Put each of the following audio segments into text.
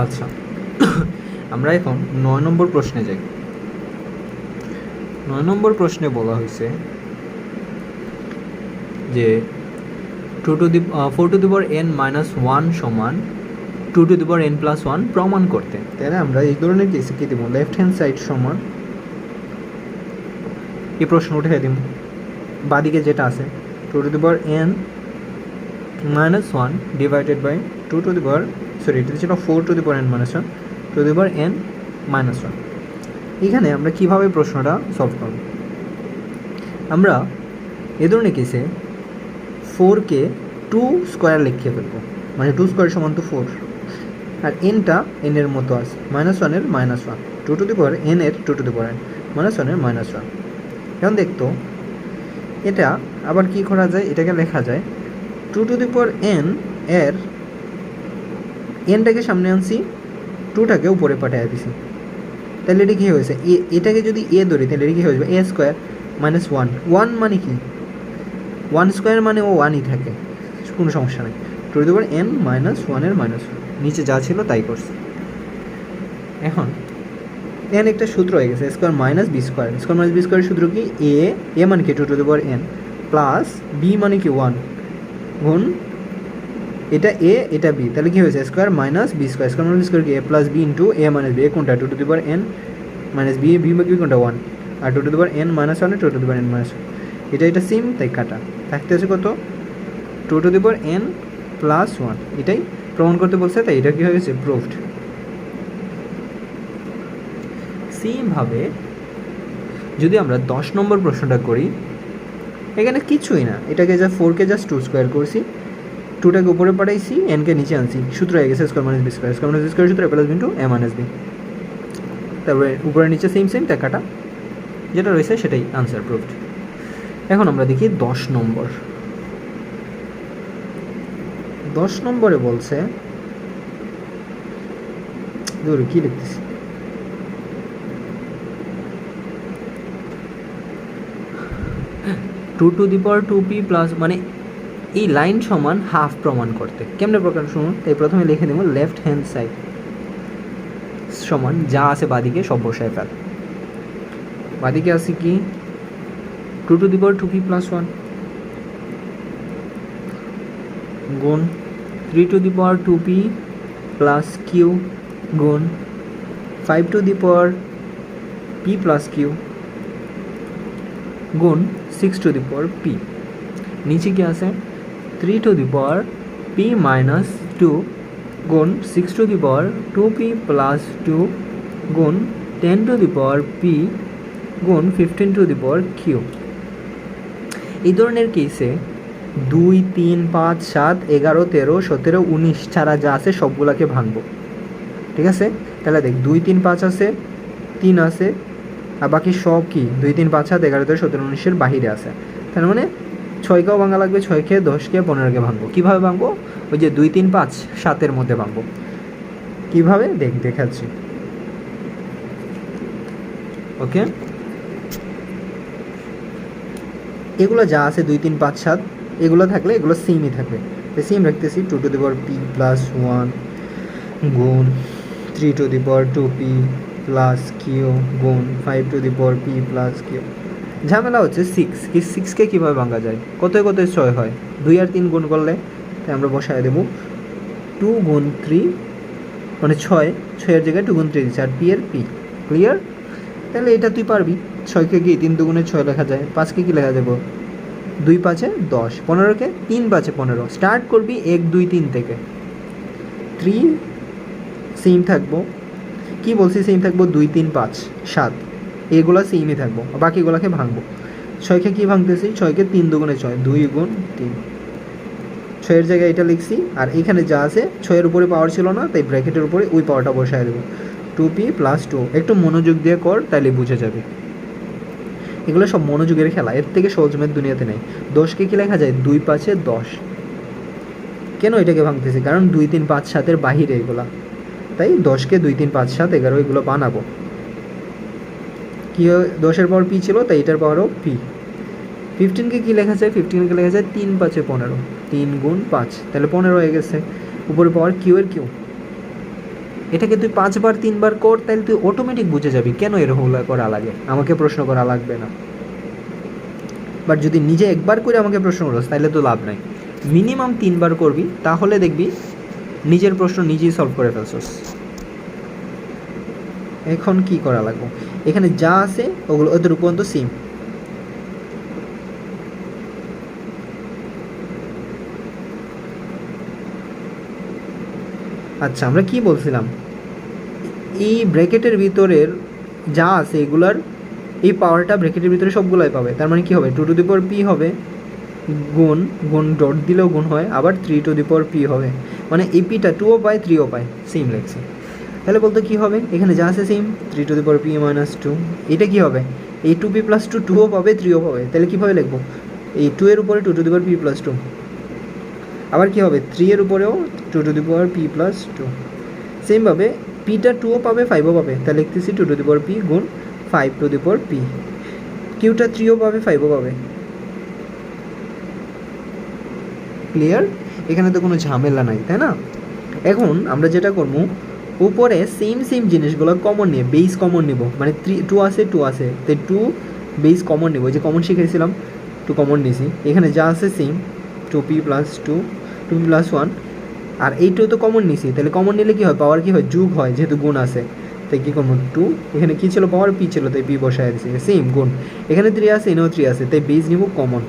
আচ্ছা, আমরা এখন 9 নম্বর প্রশ্নে যাই। 9 নম্বর প্রশ্নে বলা হয়েছে যে 4 to the power n minus 1 সমান 2 to the power n plus 1 প্রমাণ করতে। তাহলে আমরা এই ধরনের কেসে কী দেবো, লেফট হ্যান্ড সাইড সমান এই প্রশ্ন উঠে দিব, বাদিকে যেটা আছে 2 to the power n minus 1 divided by 2 to the power এটা ছিল 4 to the power n minus 1 to the power n minus 1। এখানে আমরা কীভাবে প্রশ্নটা সলভ করব, আমরা এ ধরনের কেসে 4কে 2 স্কোয়ার লিখে ফেলবো, মানে 2 স্কোয়ার সমান তো 4, আর এনটা এনের মতো আছে মাইনাস 1-এর minus 1, 2 to the power n এর 2 to the power n minus 1-এর মাইনাস 1। এখন দেখতো এটা আবার কি করা যায়, এটাকে লেখা যায় 2 টু দি পাওয়ার n এর এনটাকে সামনে আনছি, 2টাকে উপরে পাঠিয়ে দিছি, তাহলে এটা কী হয়েছে, এটাকে যদি এ ধরি তাহলে এটা কী হয়ে যাবে a স্কোয়ার মাইনাস 1, 1 মানে কি 1 স্কোয়ার মানে ও 1ই থাকে, কোনো সমস্যা নেই। 2 to the power n minus 1-এর মাইনাস 1, নিচে যা ছিল তাই করছে। এখন এখানে একটা সূত্র হয়ে গেছে square minus B square, square minus B স্কোয়ারের সূত্র কি, এ মানে কি 2 to the power n plus B মানে কি 1 গুণ এটা এ এটা বি, তাহলে কি হয়েছে square minus B square, square minus B square কি এ plus B into A minus B, A কোনটা 2 to the power n minus B, B কোনটা 1, আর 2 to the power n minus 1 2 to the power n minus 1, এটা same তাই কাটা থাকতে আছে কত 2 to the power n plus 1, এটাই প্রমাণ করতে বলছে, তাই এটা কি হয়ে গেছে প্রুভড। সেমভাবে যদি আমরা 10 নম্বর প্রশ্নটা করি, এখানে কিছুই না, এটাকে যা 4কে জাস্ট 2 স্কোয়ার করছি, 2টাকে উপরে পাঠাইছি, nকে নিচে আনছি, সূত্র হয়ে গেছে square minus B square, square minus B square সূত্র প্লাস বি ইন্টু এ মাইনাস বি, তারপরে উপরে নিচে সেম টাকাটা যেটা রয়েছে সেটাই আনসার প্রুভড। এখন আমরা দেখি 10 নম্বর। 10 নম্বরে বলছে ধরো কি লিখতেছি, two to the power 2p plus, মানে এই লাইন সমান হাফ প্রমাণ করতে কেমনে প্রকার শুনুন। তাই প্রথমে লিখে দেবো লেফট হ্যান্ড সাইড সমান যা আছে বাদিকে সব বসায় ফেল, বাদিকে আছে কি 2 to the power 2p plus 1 গুণ 3 two the power 2p plus q গুণ 5 two the power p plus q গুণ 6 টু দি পাওয়ার p, নিচে কি আছে 3 two the power p minus 2 গুণ 6 two the power 2p plus 2 গুণ 10 two the power p গুণ 15 two the power q। এই ধরনের কেসে 2 3 5 7 11 13 17 19 ছাড়া যা আছে সবগুলোকে ভাঙবো, ঠিক আছে। তাহলে দেখ 2 3 5 আছে, 3 আছে, আর বাকি সব কি 2 3 5 7 11 13 17 19-এর বাহিরে আছে, তার মানে 6কেও ভাঙা লাগবে, 6কে 10কে 15কে ভাঙবো। কীভাবে ভাঙবো, ওই যে 2 3 5 7-এর মধ্যে ভাঙবো, কীভাবে দেখাচ্ছি, ওকে। এগুলো যা আছে 2 3 5 7 এগুলো থাকলে এগুলো সেমই থাকবে, সেম রাখতেছি 2 to the power p plus 1 গুণ 3 two the power 2p plus q গুণ 5 two the power p plus q। ঝামেলা হচ্ছে 6কে কীভাবে ভাঙা যায়, কত 6 হয়, 2 আর 3 গুণ করলে, তাই আমরা বসায় দেবো 2 গুণ 3 মানে 6-এর জায়গায় 2 গুণ 3 দিচ্ছে, আর p এর p, ক্লিয়ার। তাহলে এটা তুই পারবি, 6কে কি 3 দুগুণে 6 লেখা যায়, 5কে কি লেখা যাবে 2 5-এ 10, 15কে 3 5-এ 15। স্টার্ট করবি 1 2 3 থেকে, 3 সেম থাকবো, কি বলছি সেম থাকবো 2 3 5 7 এগুলো সেমই থাকবো, বাকিগুলোকে ভাঙবো। 6কে কি ভাঙতেছি, 6কে 3 দুগুণে 6, 2 গুণ 3, 6-এর জায়গায় এটা লিখছি, আর এখানে যা আছে 6-এর উপরে পাওয়ার ছিল না, তাই ব্র্যাকেটের উপরে ওই পাওয়ারটা বসায় দেবো 2p প্লাস 2। একটু মনোযোগ দিয়ে কর, তাইলে বুঝে যাবে, এগুলো সব মনোযোগের খেলা, এর থেকে সহজ ম্যাথ দুনিয়াতে নেই। 10কে কি লেখা যায় 2 5-এ 10, কেন এটাকে ভাঙতেছি, কারণ 2 3 5 7-এর বাহিরে এগুলা, তাই 10কে 2 3 5 7 11 এগুলো বানাবো। কি 10-এর পাওয়ার p ছিল, তাই এটার পাওয়ারও p। 15কে কি লেখা যায়, 15কে লেখা যায় 3 5-এ 15, 3 গুণ 5, তাহলে 15 হয়ে গেছে, উপরে পাওয়ার q এর q, এটাকে তুই 5 বার 3 বার কর, তাহলে তুই অটোমেটিক বুঝে যাবি কেন এরকম করা লাগে, আমাকে প্রশ্ন করা লাগবে না। বাট যদি নিজে একবার করে আমাকে প্রশ্ন করস তাহলে তো লাভ নাই, মিনিমাম 3 বার করবি, তাহলে দেখবি নিজের প্রশ্ন নিজেই সলভ করে ফেলছস। এখন কি করা লাগবে, এখানে যা আছে ওগুলো ওদের পর্যন্ত সেম। আচ্ছা, আমরা কি বলছিলাম, এই ব্র্যাকেটের ভিতরের যা আছে এগুলার এই পাওয়ারটা ব্র্যাকেটের ভিতরে সবগুলাই পাবে। তার মানে কি হবে, 2 টু দি পাওয়ার পি হবে গুণ গুণ ডট দিলেও গুণ হয়, আবার 3 টু দি পাওয়ার পি হবে, মানে এই পিটা 2ও পায় 3ও পায়, সেম লেগছে। তাহলে বলতো কী হবে, এখানে যা আছে same, 3 two the power P minus 2, এটা কী হবে, এই 2p প্লাস 2 2ও পাবে 3ও পাবে, তাহলে কীভাবে লিখবো, এই 2 এর উপরে 2 to the power P plus 2, আবার কী হবে 3 এর উপরেও 2 to the power P plus 2, সেমভাবে পিটা 2ও পাবে 5ও পাবে, তাহলে লিখতেছি 2 টু দি পাওয়ার পি গুণ 5 টু দি পাওয়ার পি, কিউটা 3ও পাবে 5ও পাবে। ক্লিয়ার, এখানে তো কোনো ঝামেলা নাই, তাই না? এখন আমরা যেটা করবো, উপরে সেম জিনিসগুলো কমন নিয়ে বেস কমন নিব, মানে 2 আছে 2 আছে, তাই 2 বেস কমন নিব, যে কমন শিখেছিলাম 2 কমন নিছি, এখানে যা আছে same 2p plus 2 2p plus 1, আর এই 2 তো কমন নিছি, তাহলে কমন নিলে কী হয়, পাওয়ার কী হয়, যোগ হয়, যেহেতু গুণ আছে, তাই কী করবো 2, এখানে কী ছিল পাওয়ার পি ছিল, তাই পি বসায় দিচ্ছি, সেম গুণ, এখানে 3 আছে এনেও 3 আছে, তাই বেস নিব কমন,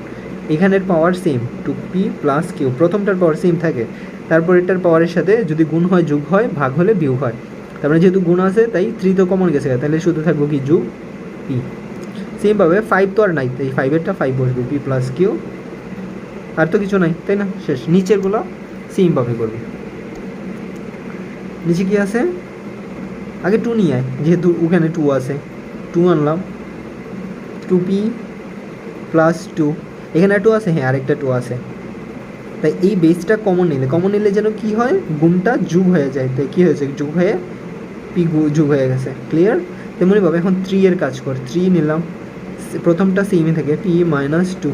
এখানের পাওয়ার সেম 2p প্লাস কিউ, প্রথমটার পাওয়ার সেম থাকে, তারপর এটার পাওয়ারের সাথে যদি গুণ হয় যোগ হয়, ভাগ হলে বিয়োগ হয়, তারপরে যেহেতু গুণ আছে তাই 3 তো কমন গেছে, তাহলে শুধু থাকবো কি যোগ পি। সেমভাবে 5 তো আর নাই, তাই 5এরটা 5 বসবে, পি প্লাস কিউ, আর তো কিছু নাই, তাই না, শেষ। নিচেরগুলো সেমভাবে করবি। নিচে কি আছে, আগে 2 নিয়ে আয়, যেহেতু ওখানে 2 আছে, 2 আনলাম, 2p প্লাস 2, এখানে 2 আছে, হ্যাঁ আরেকটা 2 আছে, তাই এই বেসটা কমন নিলে যেন কি হয়, গুণটা যোগ হয়ে যায়, তাই কী হয়েছে, যোগ হয়ে পি যোগ হয়ে গেছে। ক্লিয়ার, তেমনিভাবে এখন 3 এর কাজ কর, 3 নিলাম, প্রথমটা সেমই থাকে, পি মাইনাস 2,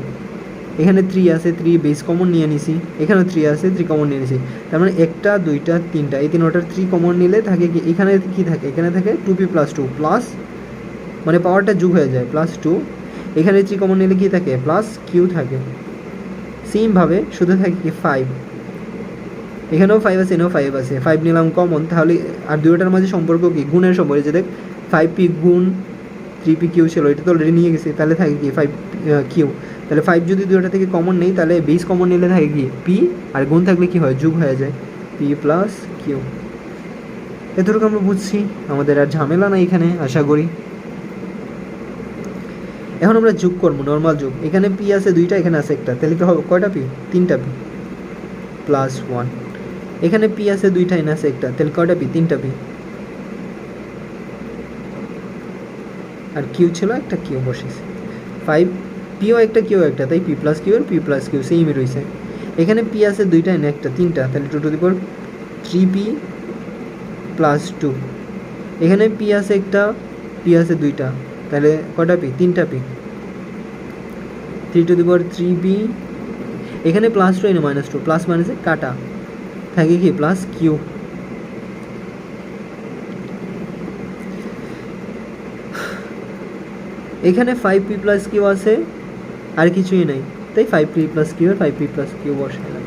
এখানে 3 আছে, 3 বেস কমন নিয়ে নিছি, এখানে 3 আছে, 3 কমন নিয়ে নিছি, তার মানে 1টা 2টা 3টা, এই 3টার 3 কমন নিলে থাকে কি, এখানে কি থাকে, এখানে থাকে 2p প্লাস 2 প্লাস, মানে পাওয়ারটা যোগ হয়ে যায় প্লাস 2, এখানে 3 কমন নিলে কি থাকে, প্লাস কিউ থাকে। সেমভাবে শুধু থাকে কি 5, এখানেও 5 আছে, এনেও 5 আছে, 5 নিলাম কমন, তাহলে আর দুটোটার মাঝে সম্পর্ক কি, গুণের সম্পর্ক, যে দেখ 5p গুণ 3p কিউ ছিল, এটা তো অলরেডি নিয়ে গেছি, তাহলে থাকে কি 5 কিউ, তাহলে 5 যদি দুটোটা থেকে কমন নেই, তাহলে বেস কমন নিলে থাকে কি পি, আর গুণ থাকলে কি হয়, যোগ হয়ে যায়, পি প্লাস কিউ। এতটুকু আমরা বুঝছি, আমাদের আর ঝামেলা নাই এখানে আশা করি। এখন আমরা যোগ করবো, নর্মাল যোগ, এখানে পি আছে 2টা, এখানে আছে 1টা, তাহলে কি হবে, কয়টা পি, 3টা পি প্লাস 1, এখানে পি আছে 2টা, এখানে আছে 1টা, তাহলে কয়টা পি, 3টা পি, আর কিউ ছিল একটা, কিউ বসেছে 5, পিও একটা কিউ একটা, তাই পি প্লাস কিউ আর পি প্লাস কিউ সেমই রয়েছে, এখানে পি আছে 2টা, এনে 1টা, 3টা, তাহলে 2 to the power 3p plus 2, এখানে পি আছে 1টা, পি আছে 2টা, তাহলে কয়টা পি, 3টা P, 3 two the power 3p, এখানে প্লাস 2 এনে মাইনাস 2, প্লাস মাইনাসে কাটা, থাকে কি প্লাস কিউ, এখানে 5p প্লাস কিউ আছে, আর কিছুই নাই, তাই 5p প্লাস কিউ আর 5p প্লাস কিউ বসাইলাম।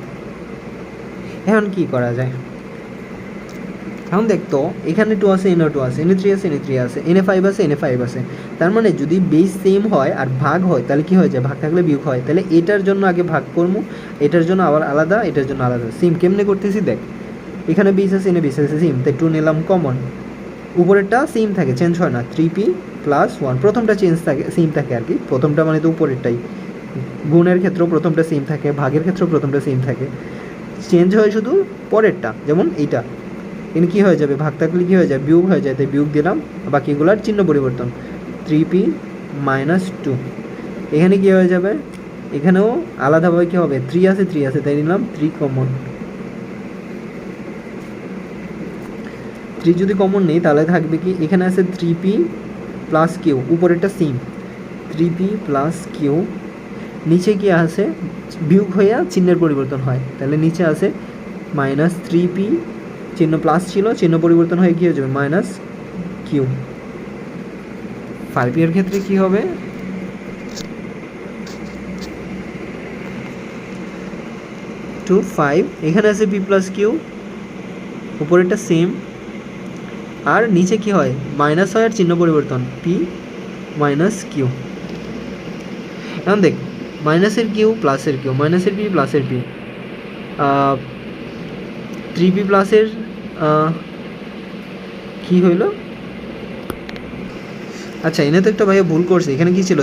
এখন কি করা যায়, এখন দেখতো এখানে 2 আছে, এনে 2 আছে, এনে 3 আছে, এনে 3 আছে, এনে 5 আছে, এনে 5 আছে, তার মানে যদি বেস সেম হয় আর ভাগ হয়, তাহলে কি হয়ে যায়, ভাগ থাকলে বিয়োগ হয়, তাহলে এটার জন্য আগে ভাগ করবো, এটার জন্য আবার আলাদা, এটার জন্য আলাদা, সেম কেমনে করতেছি দেখ, এখানে বেস আছে, এনে বেস আছে সেম, তাই 2 নিলাম কমন, উপরেরটা সেম থাকে, চেঞ্জ হয় না, 3p প্লাস 1, প্রথমটা চেঞ্জ থাকে, সেম থাকে আর কি, প্রথমটা মানে তো উপরেরটাই, গুণের ক্ষেত্রেও প্রথমটা সেম থাকে, ভাগের ক্ষেত্রেও প্রথমটা সেম থাকে, চেঞ্জ হয় শুধু পরেরটা, যেমন এইটা, এখানে কী হয়ে যাবে, ভাগ থাকলে কী হয়ে যায়, বিয়োগ হয়ে যায়, তাই বিয়োগ দিলাম, বাকিগুলার চিহ্ন পরিবর্তন, 3p মাইনাস 2, এখানে কী হয়ে যাবে, এখানেও আলাদাভাবে কী হবে, 3 আছে 3 আছে, তাই নিলাম 3 কমন, 3 যদি কমন নেই তাহলে থাকবে কি, এখানে আছে 3p প্লাস কিউ, উপরেরটা সেম 3p প্লাস কিউ, নিচে কি আছে, বিয়োগ হইয়া চিহ্নের পরিবর্তন হয়, তাহলে নিচে আছে মাইনাস 3p চিহ্ন প্লাস ছিল, চিহ্ন পরিবর্তন হয়ে কী হয়ে যাবে মাইনাস কিউ। 5p এর ক্ষেত্রে কী হবে, টু 5, এখানে আছে p প্লাস কিউ, উপরেরটা সেম, আর নিচে কি হয় মাইনাস হয় আর চিহ্ন পরিবর্তন p মাইনাস কিউ। এখন দেখ মাইনাসের কিউ প্লাসের কিউ, মাইনাসের p প্লাসের p, 3p প্লাসের কি হইল, আচ্ছা এনে তো একটা ভাইয়া ভুল করছে, এখানে কি ছিল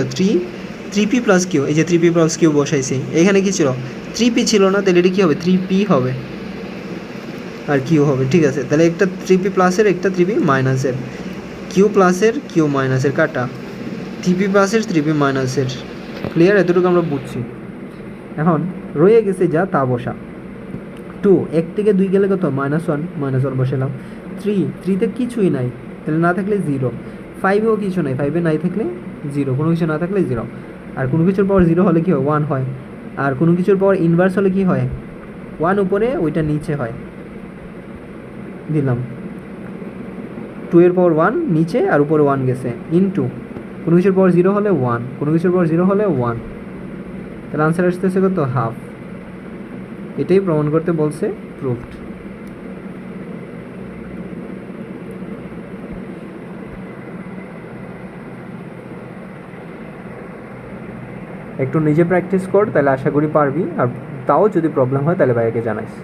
3p প্লাস কিউ, এই যে 3p প্লাস কিউ বসাইছি, এখানে কি ছিল 3p ছিল না, তাহলে এটা কী হবে 3p হবে আর কিউ হবে। ঠিক আছে, তাহলে একটা 3p প্লাসের একটা 3p মাইনাসের, কিউ প্লাসের কিউ মাইনাসের কাটা, 3p প্লাসের 3p মাইনাসের। ক্লিয়ার, এতটুকু আমরা বুঝছি। এখন রয়ে গেছে যা তা বসা। 2 1 থেকে 2 গেলে কত -1 বসালাম। 3তে কিছুই নাই, তাহলে না থাকলে 0। 5এও কিছু নাই, 5এ নাই থাকলে 0, কোনো কিছু না থাকলে 0। আর কোনো কিছুর পাওয়ার 0 হলে কি হয় 1 হয়, আর কোনো কিছুর পাওয়ার ইনভার্স হলে কি হয় 1 উপরে ওইটা নিচে হয়। দিলাম 2 এর পাওয়ার 1 নিচে আর উপরে 1 গেছে, ইনটু কোনো কিছুর পাওয়ার 0 হলে 1, কোনো কিছুর পাওয়ার 0 হলে 1, তাহলে আনসার আসতেছে কত হাফ। এটাই প্রমাণ করতে বলছে, প্রুফড। একটু নিজে প্র্যাকটিস কর, তাহলে আশা করি পারবি, আর তাও যদি প্রবলেম হয় তাহলে ভাইয়াকে জানাইস।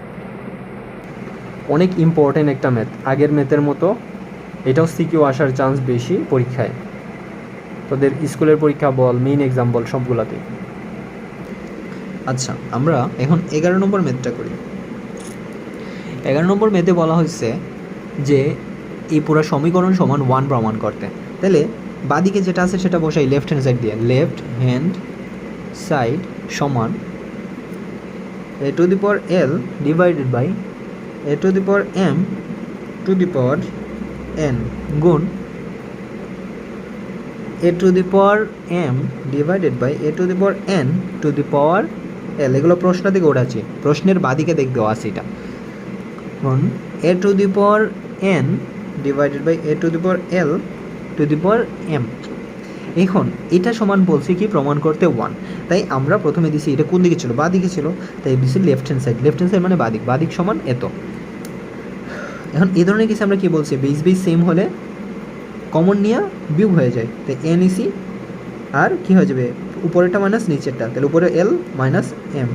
অনেক ইম্পর্টেন্ট একটা ম্যাথ, আগের ম্যাথের মতো এটাও সিকিউ আসার চান্স বেশি পরীক্ষায়, তোদের স্কুলের পরীক্ষা বল, মেইন এক্সাম বল, সবগুলাতেই। আচ্ছা আমরা এখন 11 নম্বর ম্যাথটা করি। 11 নম্বর ম্যাথে বলা হয়েছে যে এই পুরো সমীকরণ সমান 1 প্রমাণ করতে। তাহলে বাদিকে যেটা আছে সেটা বসাই লেফট হ্যান্ড সাইড দিয়ে, লেফট হ্যান্ড সাইড সমান a to the power l divided by a to the power m to the power n গুণ a to the power m divided by a to the power n to the power l। এগুলো প্রশ্ন থেকে উঠাচ্ছি, প্রশ্নের বাদিকে দেখতে আছে এটা। গুণ a to the power n divided by a to the power l to the power m। এখন এটা সমান বলছি কি প্রমাণ করতে 1, তাই আমরা প্রথমে দিছি এটা কোন দিকে ছিল, বা দিকে ছিল, তাই দিছি left hand side. Left hand side মানে বাদিক, বাদিক সমান এত। এখন এই ধরনের কিছু আমরা কি বলছি, বেস বেস সেম হলে কমন নিয়ে বিয়োগ হয়ে যায়, তাই এন ইসি আর কি হয়ে যাবে উপরেরটা মাইনাস নিচেরটা, তাহলে উপরে এল মাইনাস এম,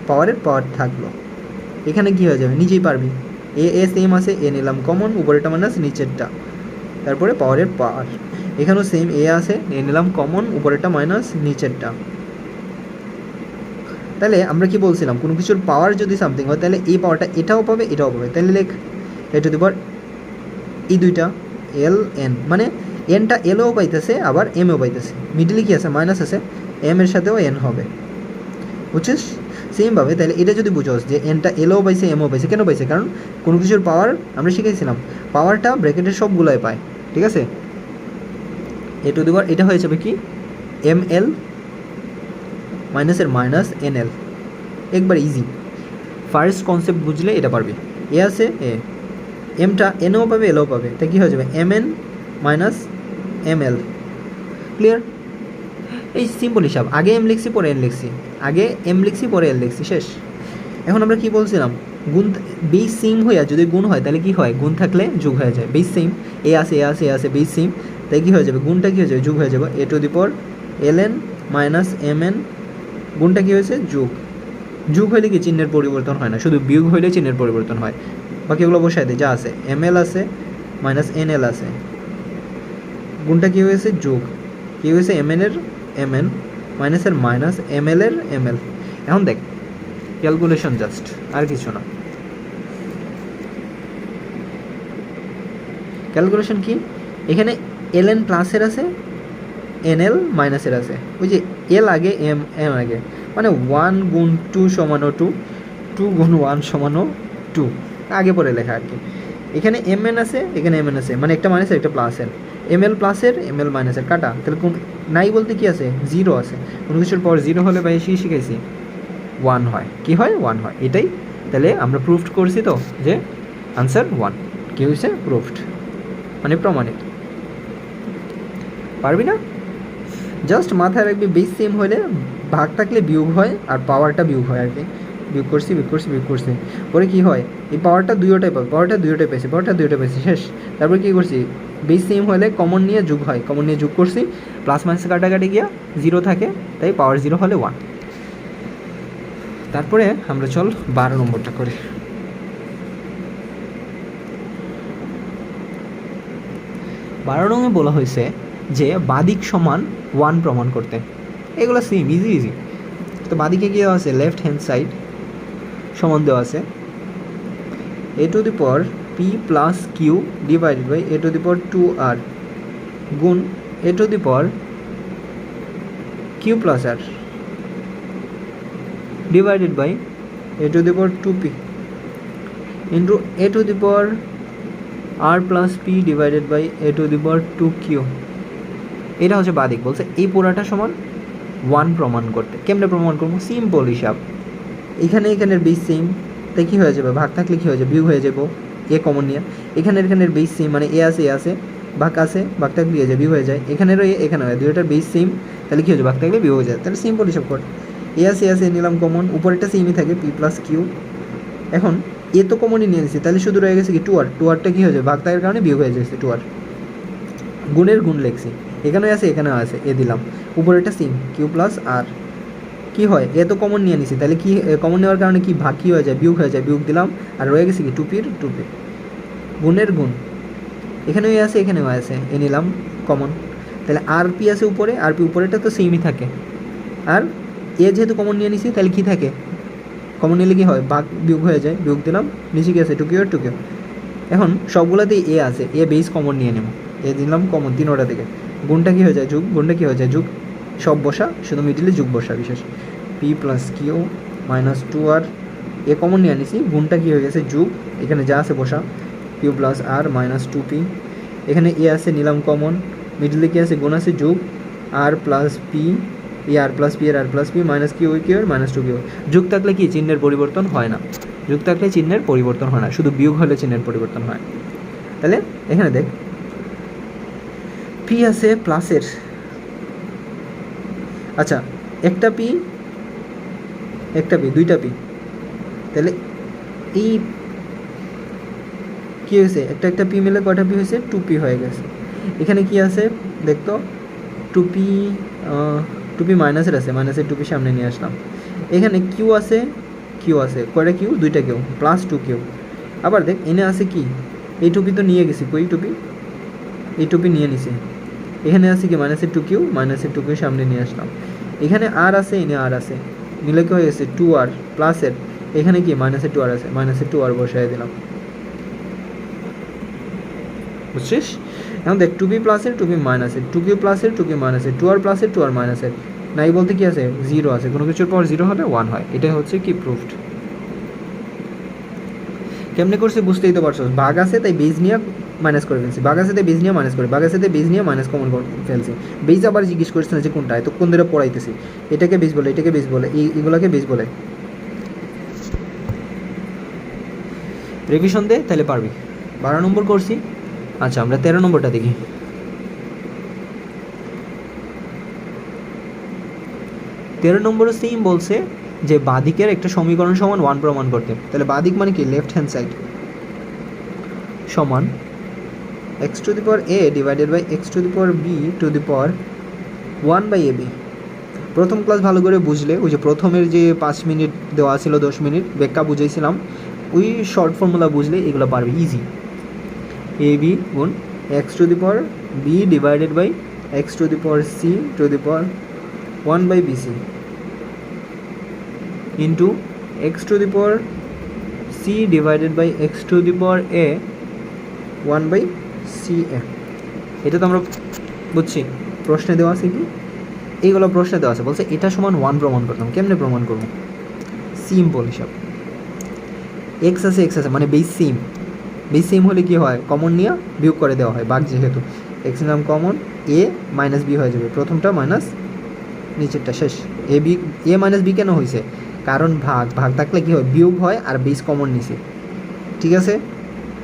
পাওয়ারের পাওয়ার থাকলো। এখানে কি হয়ে যাবে নিজেই পারবি, এ সেম আছে, এ নিলাম কমন, উপরেরটা মাইনাস নিচেরটা, তারপরে পাওয়ারের পাওয়ার। এখানেও সেম এ আছে, এ নিলাম কমন, উপরেরটা মাইনাস নিচেরটা। তাহলে আমরা কি বলছিলাম, কোনো কিছুর পাওয়ার যদি সামথিং হয় তাহলে এই পাওয়ারটা এটাও পাবে এটাও পাবে, তাহলে লেখ এ টু দি পাওয়ার এই দুইটা এল এন, মানে এনটা এলও পাইতেছে আবার এমও পাইতেছে, মিডলে কি আছে মাইনাস আছে, এম এর সাথেও এন হবে, বুঝছিস? সেমভাবে তাহলে এটা যদি বুঝোস যে এনটা এলও পাইছে এমও পাইছে, কেন পাইছে, কারণ কোনো কিছুর পাওয়ার আমরা শিখেছিলাম পাওয়ারটা ব্র্যাকেটের সবগুলোই পায়, ঠিক আছে? এ টু দি পাওয়ার এটা হয়ে যাবে কি এম এল মাইনাসের মাইনাস এন এল, একবার ইজি। ফার্স্ট কনসেপ্ট বুঝলে এটা পারবি। এ আছে এ, এমটা এনও পাবে এলও পাবে, তাই কী হয়ে যাবে M N minus M L. Clear? এই সিম্পল হিসাব, আগে এম লিখছি পরে এন লিখছি, আগে এম লিখছি পরে এল লিখছি, শেষ। এখন আমরা কি বলছিলাম, গুণ বেস সেম হইয়া যদি গুণ হয় তাহলে কি হয়, গুণ থাকলে যোগ হয়ে যায়, বেস সেম এ আছে এ আছে এ আছে বেস সেম, তাই কী হয়ে যাবে গুণটা কী হয়ে যাবে যোগ হয়ে যাবে, a to the power l n minus m n, গুণটা কী হয়েছে যোগ। যোগ হইলে কি চিহ্নের পরিবর্তন হয় না, শুধু বিয়োগ হইলে চিহ্নের পরিবর্তন হয়। বাকি এগুলো বসাই দিই, যা আছে এম এল আছে মাইনাস এন এল আছে, গুণটা কী হয়েছে যোগ, কী হয়েছে এম এন এর এম এন মাইনাসের মাইনাস এম এল এর এম এল। এখন দেখ ক্যালকুলেশন জাস্ট, আর কিছু না। ক্যালকুলেশন কি, এখানে এল এন প্লাসের আছে এন এল মাইনাসের আছে, ওই যে এল আগে এম এম আগে, মানে 1 গুণ 2 সমানো 2, 2 গুণ 1 সমানো 2, আগে পরে লেখা আর কি। এখানে এম এন আছে এখানে এম এন আছে, মানে একটা মাইনাসের একটা প্লাসের, এম এল প্লাসের এম এল মাইনাসের কাটা, তাহলে কোন নাই বলতে কি আছে জিরো আছে, কোনো কিছুর পর জিরো হলে বা এসেই শিখেছি 1 হয়, কি হয় 1 হয়, এটাই। তাহলে আমরা প্রুফড করছি তো যে আনসার 1। কি হয়েছে? প্রুফড, মানে প্রমাণিত। পারবি না? জাস্ট মাথায় রাখবি বেস সেম হলে ভাগ থাকলে বিয়োগ হয় আর পাওয়ারটা বিয়োগ হয় আর কি। বিয়োগ করছি পরে কী হয়, এই পাওয়ারটা দুইটাই পাবে, পাওয়ারটা দুইটাই পেয়েছি শেষ। তারপর কী করছি, বেস সেম হলে কমন নিয়ে যোগ হয়, কমন নিয়ে যোগ করছি, প্লাস মাইনাস কাটাকাটি গিয়া 0 থাকে, তাই পাওয়ার 0 হলে 1। তারপরে আমরা চল 12 নম্বরটা করি। 12 নম্বরে বলা হয়েছে যে বাদিক সমান 1 প্রমাণ করতে। এগুলো সেম, ইজি। তো বাদিকে কি দেওয়া আছে, লেফট হ্যান্ড সাইড সমান দেওয়া আছে a to the power p plus Q divided by a to the power 2r গুণ a to the power q plus r divided by a to the power 2p into a to the power r plus p divided by a to the power 2q। এটা হচ্ছে বাদিক। বলছে এই পুরাটা সমান 1 প্রমাণ করতে। কেমনে প্রমাণ করবো? সিম্পল হিসাব, এখানের বেস সেম, তাই কী হয়ে যাবে, ভাগ থাকলে কী হয়ে যাবে, বিয়োগ হয়ে যাবো, এ কমন নিয়ে। এখানের বেস সেম, মানে এ আছে ভাগ থাকলে হয়ে যায়, বিয়োগ হয়ে যায়। এখানেরও এখানে হয়, দুইটার বেস সেম, তাহলে কী হয়ে যাবে, ভাগ থাকলে বিয়োগ হয়ে যায়। তাহলে সিম্পল হিসাব কর, এ আছে নিলাম কমন, উপরেরটা সেমই থাকে পি প্লাস কিউ। এখন এ তো কমনই নিয়ে নিচ্ছি, তাহলে শুধু রয়ে গেছে কি 2r কী হয়ে যাবে, ভাগ থাকার কারণে বিয়োগ হয়ে যাচ্ছে 2r। গুণের গুণ লিখছি, এখানেও আছে এ দিলাম, উপরেরটা সেম কিউ প্লাস আর। কী হয়, এ তো কমন নিয়ে নিছি, তাহলে কি কমন নেওয়ার কারণে কি ভাগ কী হয়ে যায়, বিয়োগ হয়ে যায়, বিয়োগ দিলাম, আর রয়ে গেছে কি 2p গুণের গুণ। এখানেও আছে এ নিলাম কমন, তাহলে আর পি আছে উপরে, আর পি উপরেটা তো সেমই থাকে। আর এ যেহেতু কমন নিয়ে নিছি, তাহলে কী থাকে, কমন নিলে কী হয়, ভাগ বিয়োগ হয়ে যায়, বিয়োগ দিলাম, নিচে কি আছে 2q আর 2q। এখন সবগুলোতেই এ আছে, এ বেস কমন নিয়ে নেব, এ দিলাম কমন 3টা থেকে। গুণটা কী হয়ে যায়, যোগ, গুণটা কী হয়ে যায়, যোগ, সব বসা, শুধু মিডিলে যোগ বসা বিশেষ। P plus Q minus 2r, A common নিয়ে নিছি, গুণটা কী হয়ে গেছে, যোগ, এখানে যা আছে বসা, Q plus r minus 2p। এখানে এ আছে নিলাম কমন, মিডিলে কী আছে, গুণ আছে, যোগ আর প্লাস পি, এই আর প্লাস পি আর plus p minus Q r minus 2q। যোগ থাকলে কি চিহ্নের পরিবর্তন হয় না, যোগ থাকলে চিহ্নের পরিবর্তন হয় না, শুধু বিয়োগ হলে চিহ্নের পরিবর্তন হয়। তাহলে এখানে দেখ, পি আছে প্লাসের, আচ্ছা একটা পি দুইটা পি, তাহলে এই কী হয়েছে, একটা পি মিলে কয়টা পি হয়েছে, 2p হয়ে গেছে। এখানে কি আছে দেখতো, 2p মাইনাসের আছে, মাইনাসের 2p সামনে নিয়ে আসলাম। এখানে কিউ আছে কয়টা কিউ, দুইটা কিউ প্লাস 2q। আবার দেখ এনে আছে কি, এই 2p তো নিয়ে গেছি, কই 2p, এই 2p নিয়ে নিছি। এখানে আছে কি মাইনাসের 2q সামনে নিয়ে আসলাম। এখানে আর আছে, এনে আর আছে, মিলে কি হয়ে গেছে 2r প্লাসের, এখানে কি মাইনাসের 2r আছে, মাইনাসের 2r বসাই দিলাম, বুঝছিস? এখন দেখ 2p প্লাসের 2p মাইনাসের, 2q প্লাসের 2q মাইনাসের, 2r প্লাসের 2r মাইনাসের, নাই বলতে কি আছে, 0 আছে, কোনো কিছুর পাওয়ার 0 হলে 1 হয়। এটাই হচ্ছে কি প্রুফড। কেমনে করছে বুঝতেই তো পারছো, ভাগ আছে তাই বেজ নিয়ে মাইনাস করে ফেলছি, ভাগ আছে তাই বেজ নিয়ে মাইনাস করে, ভাগ আছে তাই বেজ নিয়ে মাইনাস কমন ফেলছি। বেজ আবার জিজ্ঞেস করছে না যে কোনটা, এতক্ষণ ধরে পড়াইতেছি, এটাকে বেজ বলে, এইগুলোকে বেজ বলে। রিভিশন দে, তাহলে পারবি। 12 নম্বর করছি। আচ্ছা আমরা 13 নম্বরটা দেখি। 13 নম্বরে সেম বলছে যে বাদিকের একটা সমীকরণ সমান 1 প্রমাণ করতে। তাহলে বাদিক মানে কি, লেফট হ্যান্ড সাইড সমান x to the power a divided by x to the power b to the power 1 by ab। প্রথম ক্লাস ভালো করে বুঝলে, ওই যে প্রথমের যে 5 মিনিট দেওয়া ছিল, 10 মিনিট ব্যাখ্যা বুঝাইছিলাম, ওই শর্ট ফর্মুলা বুঝলে এগুলো পারবে ইজি। ab গুণ x to the power b divided by x to the power c to the power 1 by bc into x to the power c divided by x to the power a 1 by ca। এটা তো আমরা বুঝছি, প্রশ্নে দেওয়া আছে কি, এইগুলো প্রশ্নে দেওয়া আছে, বলছে এটা সমান 1 প্রমাণ করতাম। কেমনে প্রমাণ করবো, সিম্পল হিসাব, এক্স আছে মানে বেস সেম হলে কি হয়, কমন নিয়ে বিয়োগ করে দেওয়া হয়, ভাগ যেহেতু এক্স নাম কমন, এ মাইনাস বি হয়ে যাবে, প্রথমটা মাইনাস নিচেরটা, শেষ। এ মাইনাস বি কেন হয়েছে, কারণ ভাগ থাকলে কি হয়, বিয়োগ হয়, আর বেস কমন নিছে, ঠিক আছে।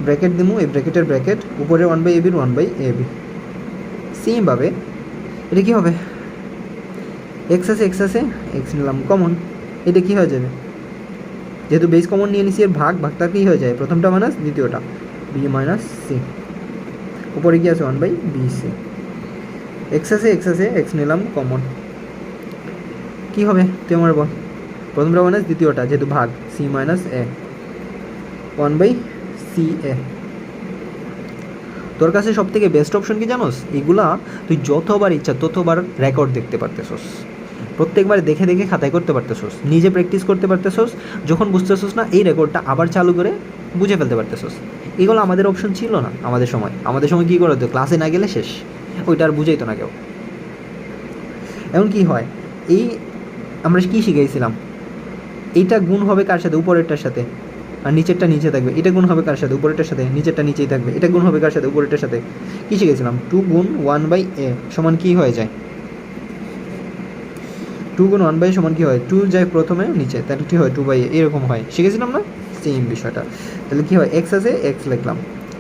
ব্র্যাকেট দিমু, এই ব্র্যাকেটের ব্র্যাকেট উপরে 1/ab 1/ab। সেমভাবে এটা কী হবে, এক্স আছে এক্স নিলাম কমন, এটা কী হয়ে যাবে, যেহেতু বেস কমন নিয়ে নিছি এর ভাগটা কী হয়ে যায়, প্রথমটা মাইনাস দ্বিতীয়টা, বি মাইনাস সি, উপরে কি আছে 1/bc। এক্স আছে এক্স নিলাম কমন, কী হবে তুই আমার বল, প্রথমটা মাইনাস দ্বিতীয়টা যেহেতু ভাগ, সি মাইনাস এ 1/ca। তোর কাছে সব থেকে বেস্ট অপশন কি জানোস, এগুলা তুই যতবার ইচ্ছা ততবার রেকর্ড দেখতে পারতেছস, প্রত্যেকবার দেখে দেখে খাতায় করতে পারতেছস, নিজে প্র্যাকটিস করতে পারতেছস, যখন বুঝতেছস না এই রেকর্ডটা আবার চালু করে বুঝে ফেলতে পারতেছস। এগুলো আমাদের অপশন ছিল না আমাদের সময় কী করতো, ক্লাসে না গেলে শেষ, ওইটা আর বুঝাইতো না কেউ। এখন কি হয়, এই আমরা কী শিখাইছিলাম, এইটা গুণ হবে কার সাথে, উপরেরটার সাথে, আর নিচেরটা নিচে থাকবে, এটা গুণ হবে কার সাথে, উপরেরটার সাথে, নিচেরটা নিচেই থাকবে, এটা গুণ হবে কার সাথে, উপরেরটার সাথে। কী শিখেছিলাম, 2 গুণ 1/a সমান কী হয়ে যায়, 2 গুণ 1/a সমান কী হয়, 2 যায় প্রথমে নিচে, তাহলে কী হয় 2/a, এরকম হয়, শিখেছিলাম না সেম বিষয়টা। তাহলে কী হয়, এক্স আছে এক্স লিখলাম,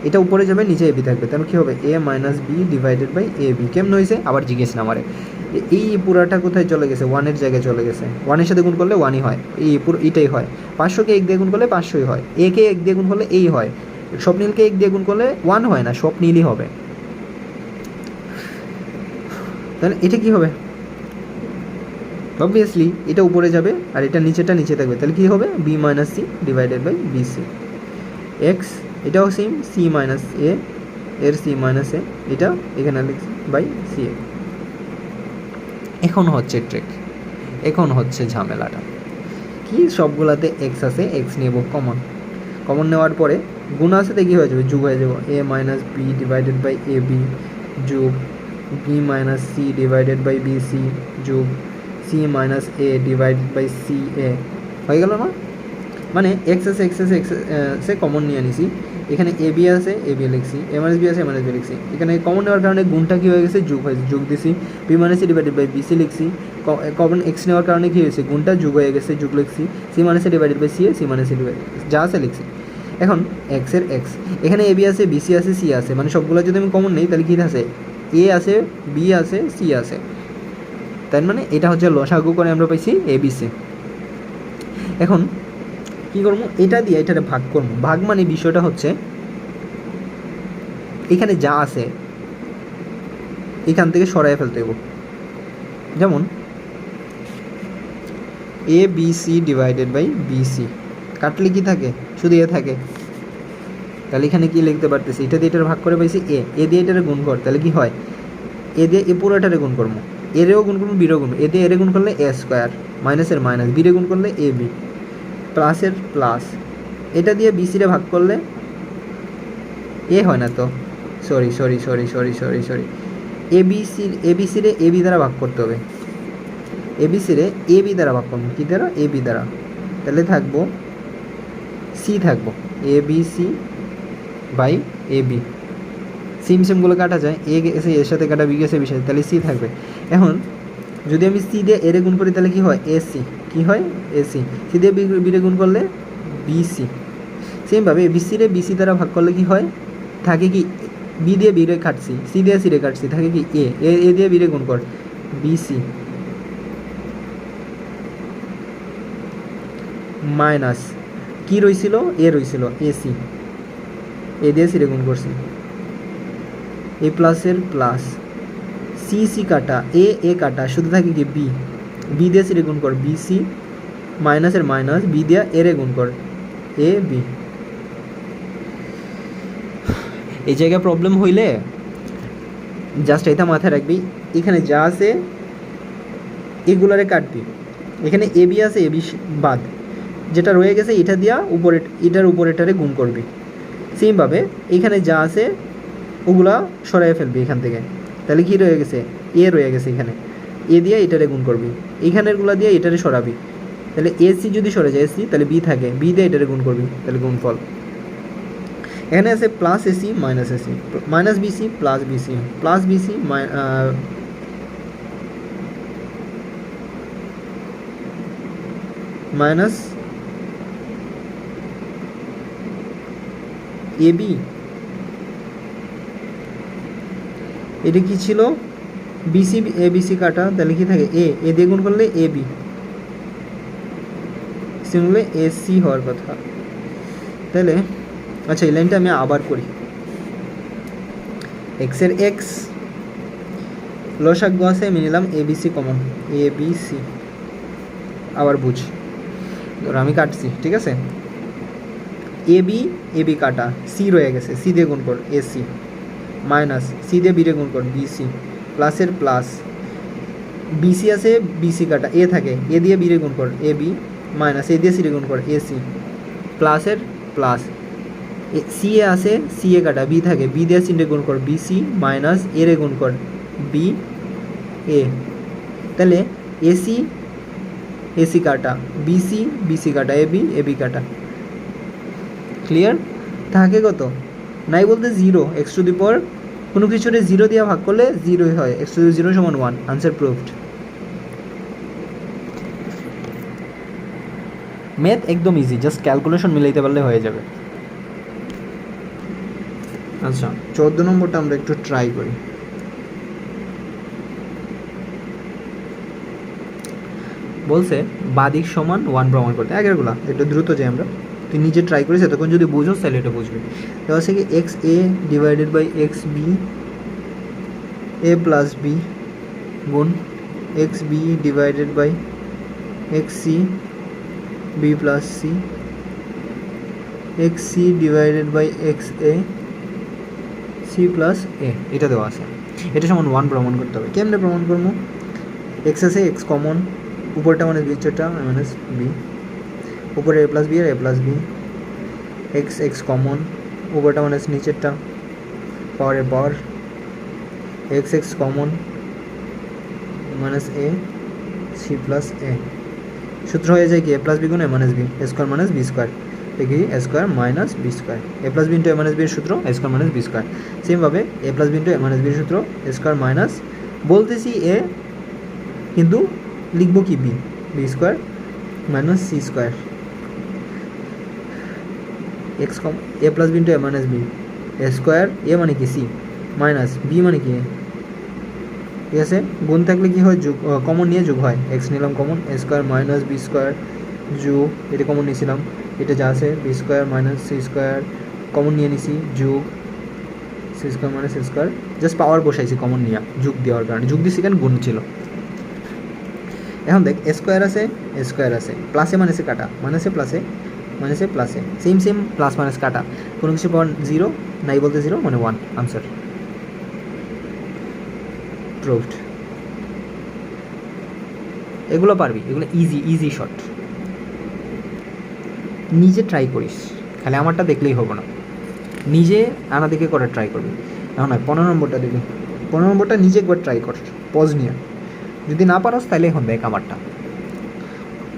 এটা উপরে যাবে নিচে এবি থাকবে, তাহলে কী হবে a minus B divided by ab। কেমন হয়েছে আবার জিজ্ঞেস না আমারে, এই পুরাটা কোথায় চলে গেছে, 1-এর জায়গায় চলে গেছে, 1-এর সাথে গুণ করলে 1-ই হয়, এই পুরো এটাই হয়, 500-কে 1 দিয়ে গুণ করলে 500-ই হয়, a-কে 1 দিয়ে গুণ করলে এই হয়, স্বপ্নীলকে 1 দিয়ে গুণ করলে 1 হয় না, স্বপ্নীলই হবে। তাহলে এটা কী হবে, অবভিয়াসলি এটা উপরে যাবে আর এটা নিচেটা নিচে থাকবে, তাহলে কী হবে B minus C divided by BC. X এটাও সেম, সি মাইনাস এ এর সি মাইনাস এ, এটা এখানে লিখছি বাই সি এ। এখন হচ্ছে ট্রিক, এখন হচ্ছে ঝামেলাটা কি, সবগুলাতে এক্স আছে, এক্স নেব কমন নেওয়ার পরে গুণ আছে কী হয়ে যাবে, যোগ হয়ে যাবে, a minus B divided by a b যোগ b minus C divided by B c যোগ c minus a divided by C a, হয়ে গেল না। মানে এক্স আছে সে কমন নিয়ে নিছি, এখানে এ বি আছে এ বি লিখছি, এ মাইনাস বি আছে এ মাইনাস বি লিখছি, এখানে কমন নেওয়ার কারণে গুণটা কী হয়ে গেছে, যোগ হয়েছে, যোগ দিছি, B minus C divided by B C লিখছি, কমন এক্স নেওয়ার কারণে কী হয়েছে, গুণটা যোগ হয়ে গেছে, যোগ লিখছি, C minus C divided by C A, C minus C divide যা আছে লিখছি। এখন এক্সের এক্স, এখানে এ বি আছে বি সি আছে সি আছে, মানে সবগুলো যদি আমি কমন নেই তাহলে কী আছে, এ আছে বি আছে সি আছে, তার মানে এটা হচ্ছে লসাগু করে আমরা পাইছি এবিসি। এখন কী করবো, এটা দিয়ে এটারে ভাগ করবো, ভাগ মানে বিষয়টা হচ্ছে এখানে যা আছে এখান থেকে সরাই ফেলতে হবে, যেমন a b c divided by b c কাটলে কি থাকে, শুধু এ থাকে, তাহলে এখানে কি লিখতে পারতেছি, এটা দিয়ে এটার ভাগ করে পাইছি এ দিয়ে এটারে গুণ কর, তাহলে কি হয়, এ দিয়ে এ পুরোটারে গুণ করবো, এরেও গুণ করবো বিরেও গুণ, এ দিয়ে এরে গুণ করলে এ স্কোয়ার, মাইনাসের মাইনাস, বিরে গুণ করলে এ বি, প্লাসের প্লাস, এটা দিয়ে বিসিরে ভাগ করলে এ হয় না তো, সরি এবিসিরে এ বি দ্বারা ভাগ করতে হবে, এবিসিরে এ বি দ্বারা ভাগ করবো, কী দ্বারা, এ বি দ্বারা, তাহলে থাকবো সি থাকবো, a b c by a b, সিমগুলো কাটা যায়, এ গেছে এর সাথে কাটা, বি গেছে বির সাথে, তাহলে সি থাকবে। এখন যদি আমি সি দিয়ে এরে গুণ করি তাহলে কী হয়, এসি, কী হয় এসি, সি দিয়ে বিরে গুণ করলে বিসি, সেমভাবে বিসিরে বিসি দ্বারা ভাগ করলে কী হয়, থাকে কি, বি দিয়ে বিরে কাটছি, সি দিয়ে সিরে কাটছি, থাকে কি এ দিয়ে বিরে গুণ কর বিসি মাইনাস কী রইছিল, এ রইছিল এসি, এ দিয়ে সিরে গুণ করছি, এ প্লাসের প্লাস, সি সি কাটা, এ কাটা, শুধু থাকে কি বি দিয়ে সিরে গুণ কর বিসি মাইনাসের মাইনাস, বি দিয়ে এরে গুণ কর এ বি। এই জায়গায় প্রবলেম হইলে জাস্ট এটা মাথায় রাখবি, এখানে যা আছে এগুলারে কাটবি, এখানে এ বি আছে এ বি বাদ, যেটা রয়ে গেছে এটা দিয়া উপরে, এটার উপরেটারে গুণ করবি, সেমভাবে এখানে যা আছে ওগুলা সরাই ফেলবি এখান থেকে, তাহলে কি রয়ে গেছে, এ রয়ে গেছে, এখানে এ দিয়ে এটারে গুণ করবি, এইখানেরগুলা দিয়ে এটারে সরাবি, তাহলে এসি যদি সরে যায় এসি, তাহলে বি থাকে, বি দিয়ে এটারে গুণ করবি, তাহলে গুণফল। এখানে আছে plus a c minus a c, minus b c plus b c, plus b c minus a b, এটা কি ছিল বিসি, এ বিসি কাটা, তাহলে কি থাকে এ দিয়ে গুণ করলে এ বি, সি হলে এ সি হওয়ার কথা। তাহলে আচ্ছা এই লাইনটা আমি আবার করি, এক্সের এক্স লসাগ্য আছে, আমি নিলাম এ বি সি কমন, এ বি সি। আবার বুঝ, ধরো আমি কাটছি, ঠিক আছে, এ বি কাটা, সি রয়ে গেছে, সি দিয়ে গুণ কর এ সি, মাইনাস সি দিয়ে বি রে গুণ কর বিসি, প্লাসের প্লাস, বিসি আছে বিসি কাটা, এ থাকে, এ দিয়ে বি রে গুণ কর এ বি, মাইনাস এ দিয়ে সি রে গুণ কর এ সি, প্লাসের প্লাস, সি এ আছে সি এ কাটা, বি থাকে, বি দিয়ে সি রে গুণ কর বিসি, মাইনাস এ রে গুণ কর বি এ, তাহলে এসি এসি কাটা, বিসি বিসি কাটা, এ বি কাটা। ক্লিয়ার? থাকে কত? নাই বলতে জিরো, এক্স টু দি পাওয়ার কোনো কিছুরে জিরো দিয়ে ভাগ করলে জিরোই হয়, এক্স টু দি জিরো সমান ওয়ান। Answer proved. ম্যাথ একদম ইজি, জাস্ট ক্যালকুলেশন মিলাইতে পারলে হয়ে যাবে। আচ্ছা 14 নম্বরটা আমরা একটু ট্রাই করি। বলছে বাদিক সমান ওয়ান প্রমাণ করতে, আগেরগুলা একটু দ্রুত যাই আমরা, তুই নিজে ট্রাই করিস, এতক্ষণ যদি বুঝো তাহলে এটা বুঝবি। দেওয়া আছে কি x a divided by x b a plus b গুণ x b divided by x c b plus c, x c divided by x a c plus a, এটা দেওয়া আছে। এটা সমান ওয়ান প্রমাণ করতে হবে। কেমনে প্রমাণ করবো? এক্স আছে, এক্স কমন, উপরটা মানে নিচেরটা মাইনাস বি, উপরে এ প্লাস বি আর a plus b, x x common, উপরটা মানে নিচেরটা পাওয়ারের power, x x common minus a c plus a, সূত্র হয়ে যায় কি এ প্লাস বি গুণ a minus B, A square minus B square, দেখি a square minus B square, a plus B into A minus বির সূত্র a square minus B square. সেমভাবে a plus B into A minus বির সূত্র a square minus, বলতেছি এ কিন্তু লিখবো কি B, B square minus C square, x কম A plus B into A minus B, A square A মানে কি সি মাইনাস বি মানে কি এ, ঠিক আছে। গুণ থাকলে কি হয়, যোগ কমন নিয়ে যোগ হয়, এক্স নিলাম common, a square minus B square যোগ, এটা কমন নিয়েছিলাম, এটা যা আছে b square minus C square common নিয়ে নিছি, যোগ c square minus C square, just power বসাইছি কমন নিয়ে, যোগ দেওয়ার কারণে, যোগ দিছি কেন, গুণ ছিল। এখন দেখ এ স্কোয়ার আছে, প্লাসে মাইনাসে কাটা, মাইনাসে প্লাসে মাইনাসে প্লাসে, সেম সেম প্লাস মাইনাস কাটা, কোনো কিছু পাওয়ার জিরো, নাই বলতে জিরো মানে ওয়ান। Answer proved. এগুলো পারবি, এগুলো ইজি ইজি শর্ট, নিজে ট্রাই করিস, খালি আমারটা দেখলেই হবো না, নিজে আনা দেখে করার ট্রাই করবি। এখন নয় 15 নম্বরটা দেখবি, 15 নম্বরটা নিজে একবার ট্রাই কর পজ নিয়ে, যদি না পারস তাহলে এখন দেখ আমারটা,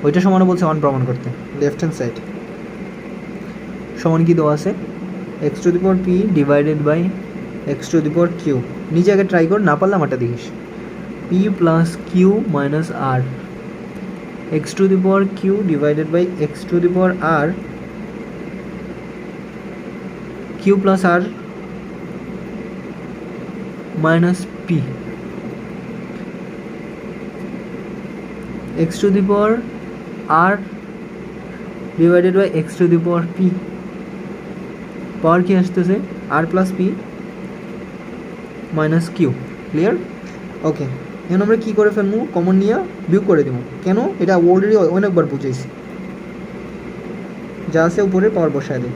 ওইটা সমানে বলছে ওয়ান প্রমাণ করতে, লেফট হ্যান্ড সাইড সমান কি দেওয়া আছে, x to the power p divided by x to the power q, নিজে আগে ট্রাই কর, না পারলে আমারটা দেখিস, p plus Q minus r, x to the power q divided by x to the power r, q plus r minus p, x to the power r divided by x to the power p, power কি আসতেছে r plus p minus q. Clear? Okay, এখন আমরা কী করে ফেলবো, common নিয়ে বিয়োগ করে দেবো, কেন এটা অলরেডি অনেকবার বুঝেছি, যা আছে উপরে পাওয়ার বসায় দেব,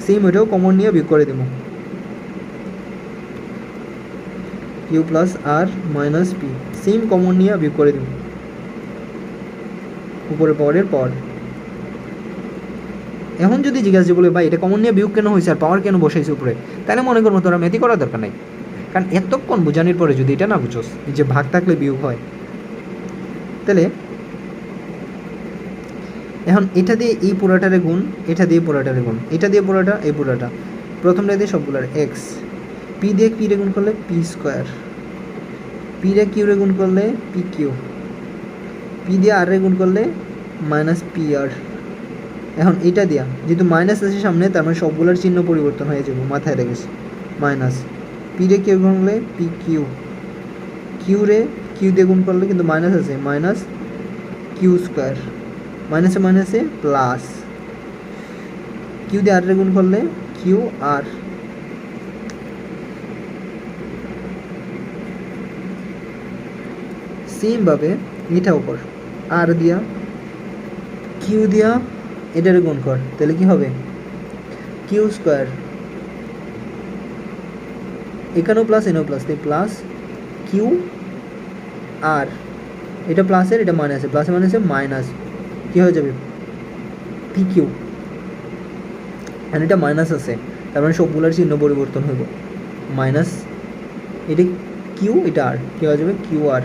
সেম ওইটাও কমন নিয়ে বিয়োগ করে দেবো, Q plus r minus P, same common নিয়ে বিয়োগ করে দেবো, উপরে পাওয়ারের পাওয়ার। এখন যদি জিজ্ঞাসা বলে ভাই এটা কমন নিয়ে বিয়োগ কেন হয়েছে আর পাওয়ার কেন বসাইছে উপরে, তাহলে মনে করবো তোরা ম্যাথই করার দরকার নাই, কারণ এতক্ষণ বোঝানোর পরে যদি এটা না বুঝোস যে ভাগ থাকলে বিয়োগ হয়, তাহলে এখন এটা দিয়ে এই পুরাটারে গুণ, এটা দিয়ে পুরাটারে গুণ, এটা দিয়ে পুরাটা এই পুরাটা, প্রথমটা দিয়ে সবগুলার এক্স, পি দিয়ে পি রে গুণ করলে পি স্কোয়ার, পি রে কিউ রে গুণ করলে পি কিউ, পি দিয়ে আর রে গুণ করলে মাইনাস পি আর, এখন এটা দিয়া যেহেতু মাইনাস আছে সামনে, তার মানে সবগুলোর চিহ্ন পরিবর্তন হয়ে যাবে, মাথায় রেখেছি। মাইনাস পি রে কিউ গুণ করলে পি কিউ, কিউ রে কিউ দিয়ে গুণ করলে কিন্তু মাইনাস আছে, মাইনাস কিউ স্কোয়ার, মাইনাসে মাইনাসে প্লাস, কিউ দিয়ে আর রে গুণ করলে কিউ আর, সেমভাবে এটাও কর, আর দিয়া কিউ দিয়া এটারে গুণ কর, তাহলে কি হবে কিউ স্কোয়ার, এখানেও প্লাস এখানেও প্লাস, তাই প্লাস কিউ আর, এটা প্লাসের এটা মাইনাসে, প্লাসে মাইনাসে মাইনাস, কী হয়ে যাবে পি কিউ, আর এটা মাইনাস আছে, তার মানে সবগুলোর চিহ্ন পরিবর্তন হইব, মাইনাস এটা কিউ এটা আর, কী হয়ে যাবে কিউ আর,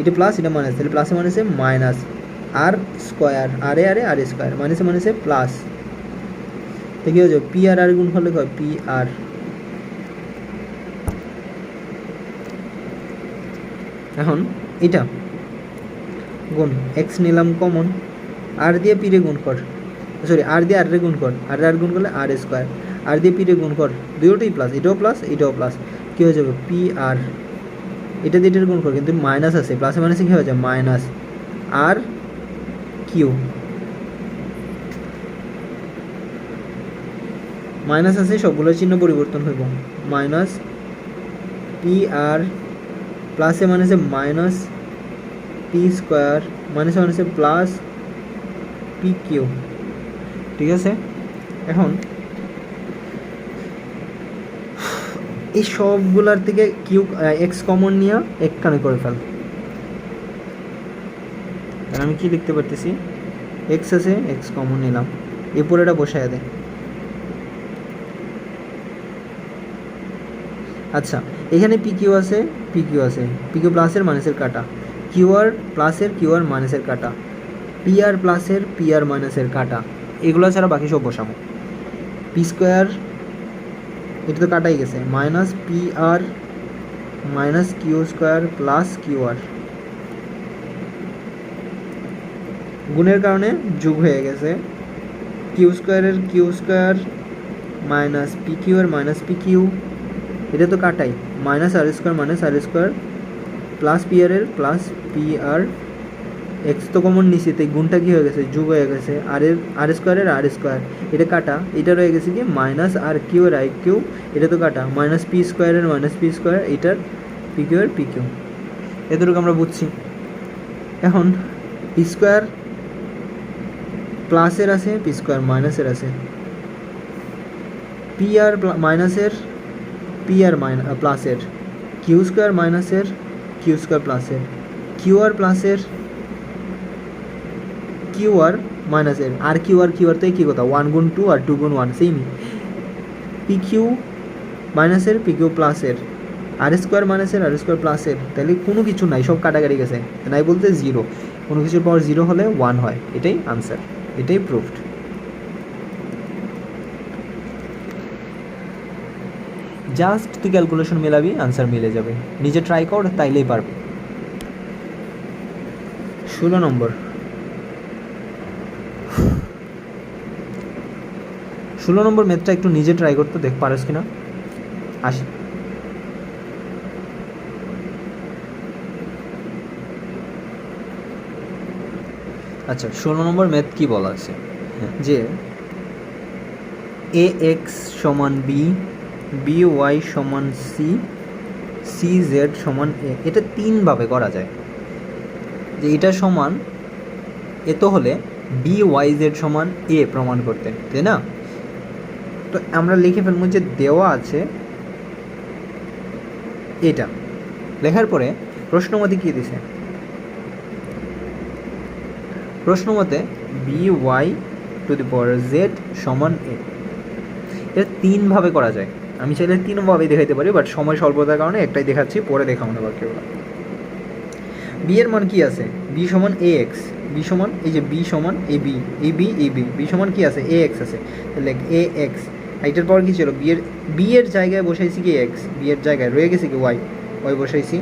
এটা প্লাস এটা মাইনাস, তাহলে প্লাসে মাইনাসে মাইনাস আর স্কোয়ার, আরে আরে আর স্কোয়ার, মাইনাসে মাইনাসে প্লাস, তো কী হয়ে যাবে পি আর আর গুণ হলে কয় পি আর। এখন এটা গুণ এক্স নিলাম কমন, আর দিয়ে পি রে গুণ কর, সরি আর দিয়ে আর রে গুণ কর, আর আর গুণ করলে আর স্কোয়ার, আর দিয়ে পি রে গুণ কর, দুটোই প্লাস, এটাও প্লাস এটাও প্লাস, কী হয়ে যাবে পি আর, এটা দিয়ে এটার গুণ কর, কিন্তু মাইনাস আছে, প্লাসে মাইনাসে কী হয়ে যায় মাইনাস আর কিউ, মাইনাস আছে সবগুলোর চিহ্ন পরিবর্তন হইব, মাইনাস পি আর, প্লাসে মাইনাসে মাইনাস পি স্কোয়ার, মাইনাসে মাইনাসে প্লাস পি কিউ, ঠিক আছে। এখন এই সবগুলার থেকে কিউ এক্স কমন নিয়ে একখানে করে ফেল, তাহলে আমি কি লিখতে পারতেছি এক্স আছে এক্স কমন নিলাম, এরপর এটা বসায় দেয়। আচ্ছা এখানে পি কিউ আছে পি কিউ আছে, পি কিউ প্লাসের মাইনাসের কাটা, কিউ আর প্লাসের কিউ আর মাইনাসের কাটা, পি আর প্লাসের পি আর মাইনাসের কাটা, এগুলো ছাড়া বাকি সব বসাবো। পি স্কোয়ার এটা তো কাটাই গেছে, minus p r minus q square plus q r, গুণের কারণে যোগ হয়ে গেছে, কিউ স্কোয়ারের q square minus p q r minus p q, এটা তো কাটাই, minus r square plus p r এর প্লাস পি আর, এক্স তো কমন নিচে, তাই গুণটা কী হয়ে গেছে যোগ হয়ে গেছে, আর স্কোয়ারের আর স্কোয়ার, এটা কাটা, এটা রয়ে গেছে কি মাইনাস আর কিউ এর আই কিউ, এটা তো কাটা, মাইনাস পি স্কোয়ারের মাইনাস পি স্কোয়ার, এটার পি কিউ এর পি কিউ, এতটুকু আমরা বুঝছি। এখন পি স্কোয়ার প্লাসের আছে পি স্কোয়ার মাইনাসের আছে, পি আর মাইনাসের পি আর প্লাসের, কিউ স্কোয়ার মাইনাসের কিউ স্কোয়ার প্লাসের, কিউ আর প্লাসের কিউ আর মাইনাসের, আর কিউ আর তো কী কথা ওয়ান গুণ টু আর টু গুণ ওয়ান সেমই, পি কিউ মাইনাসের পি কিউ প্লাসের, আর স্কোয়ার মাইনাসের আর স্কোয়ার প্লাসের, তাহলে কোনো কিছু নাই, সব কাটাকাটি গেছে, নাই বলতে জিরো, কোনো কিছুর পাওয়ার জিরো হলে ওয়ান হয়, এটাই আনসার, এটাই প্রুফড। জাস্ট তুই ক্যালকুলেশন মেলাবি আনসার মিলে যাবে, নিজে ট্রাই কর তাইলেই পারবি। 16 নম্বর, 16 নম্বর ম্যাথটা একটু নিজে ট্রাই করতে দেখ পারস কিনা, আসি। আচ্ছা 16 নম্বর ম্যাথ কি বলা আছে যে এ এক্স সমান বি, বি ওয়াই সমান সি, সি জেড সমান এ, এটা তিনভাবে করা যায়, যে এটা সমান এ তো হলে বি ওয়াই জেড সমান এ প্রমাণ করতে, তাই না? তো আমরা লিখে ফেলবো যে দেওয়া আছে এটা, লেখার পরে প্রশ্নমতে কী দিছে, প্রশ্নমতে b y to the power z সমান এ, এটা তিনভাবে করা যায়, আমি চাইলে তিনভাবেই দেখাইতে পারি, বাট সময় স্বল্পতার কারণে একটাই দেখাচ্ছি, পরে দেখাবো না বাকিগুলো। বি এর মান কি আছে, বি সমান এ এক্স, বি সমান এই যে বি সমান এ বি, এই বি এই বি, বি সমান কি আছে এ এক্স আছে, তাহলে এ এক্স, এইটার পর কি ছিল বি এর জায়গায় বসাইছি কি এক্স, বি এর জায়গায় রয়ে গেছে কি ওয়াই, ওয়াই বসাইছি,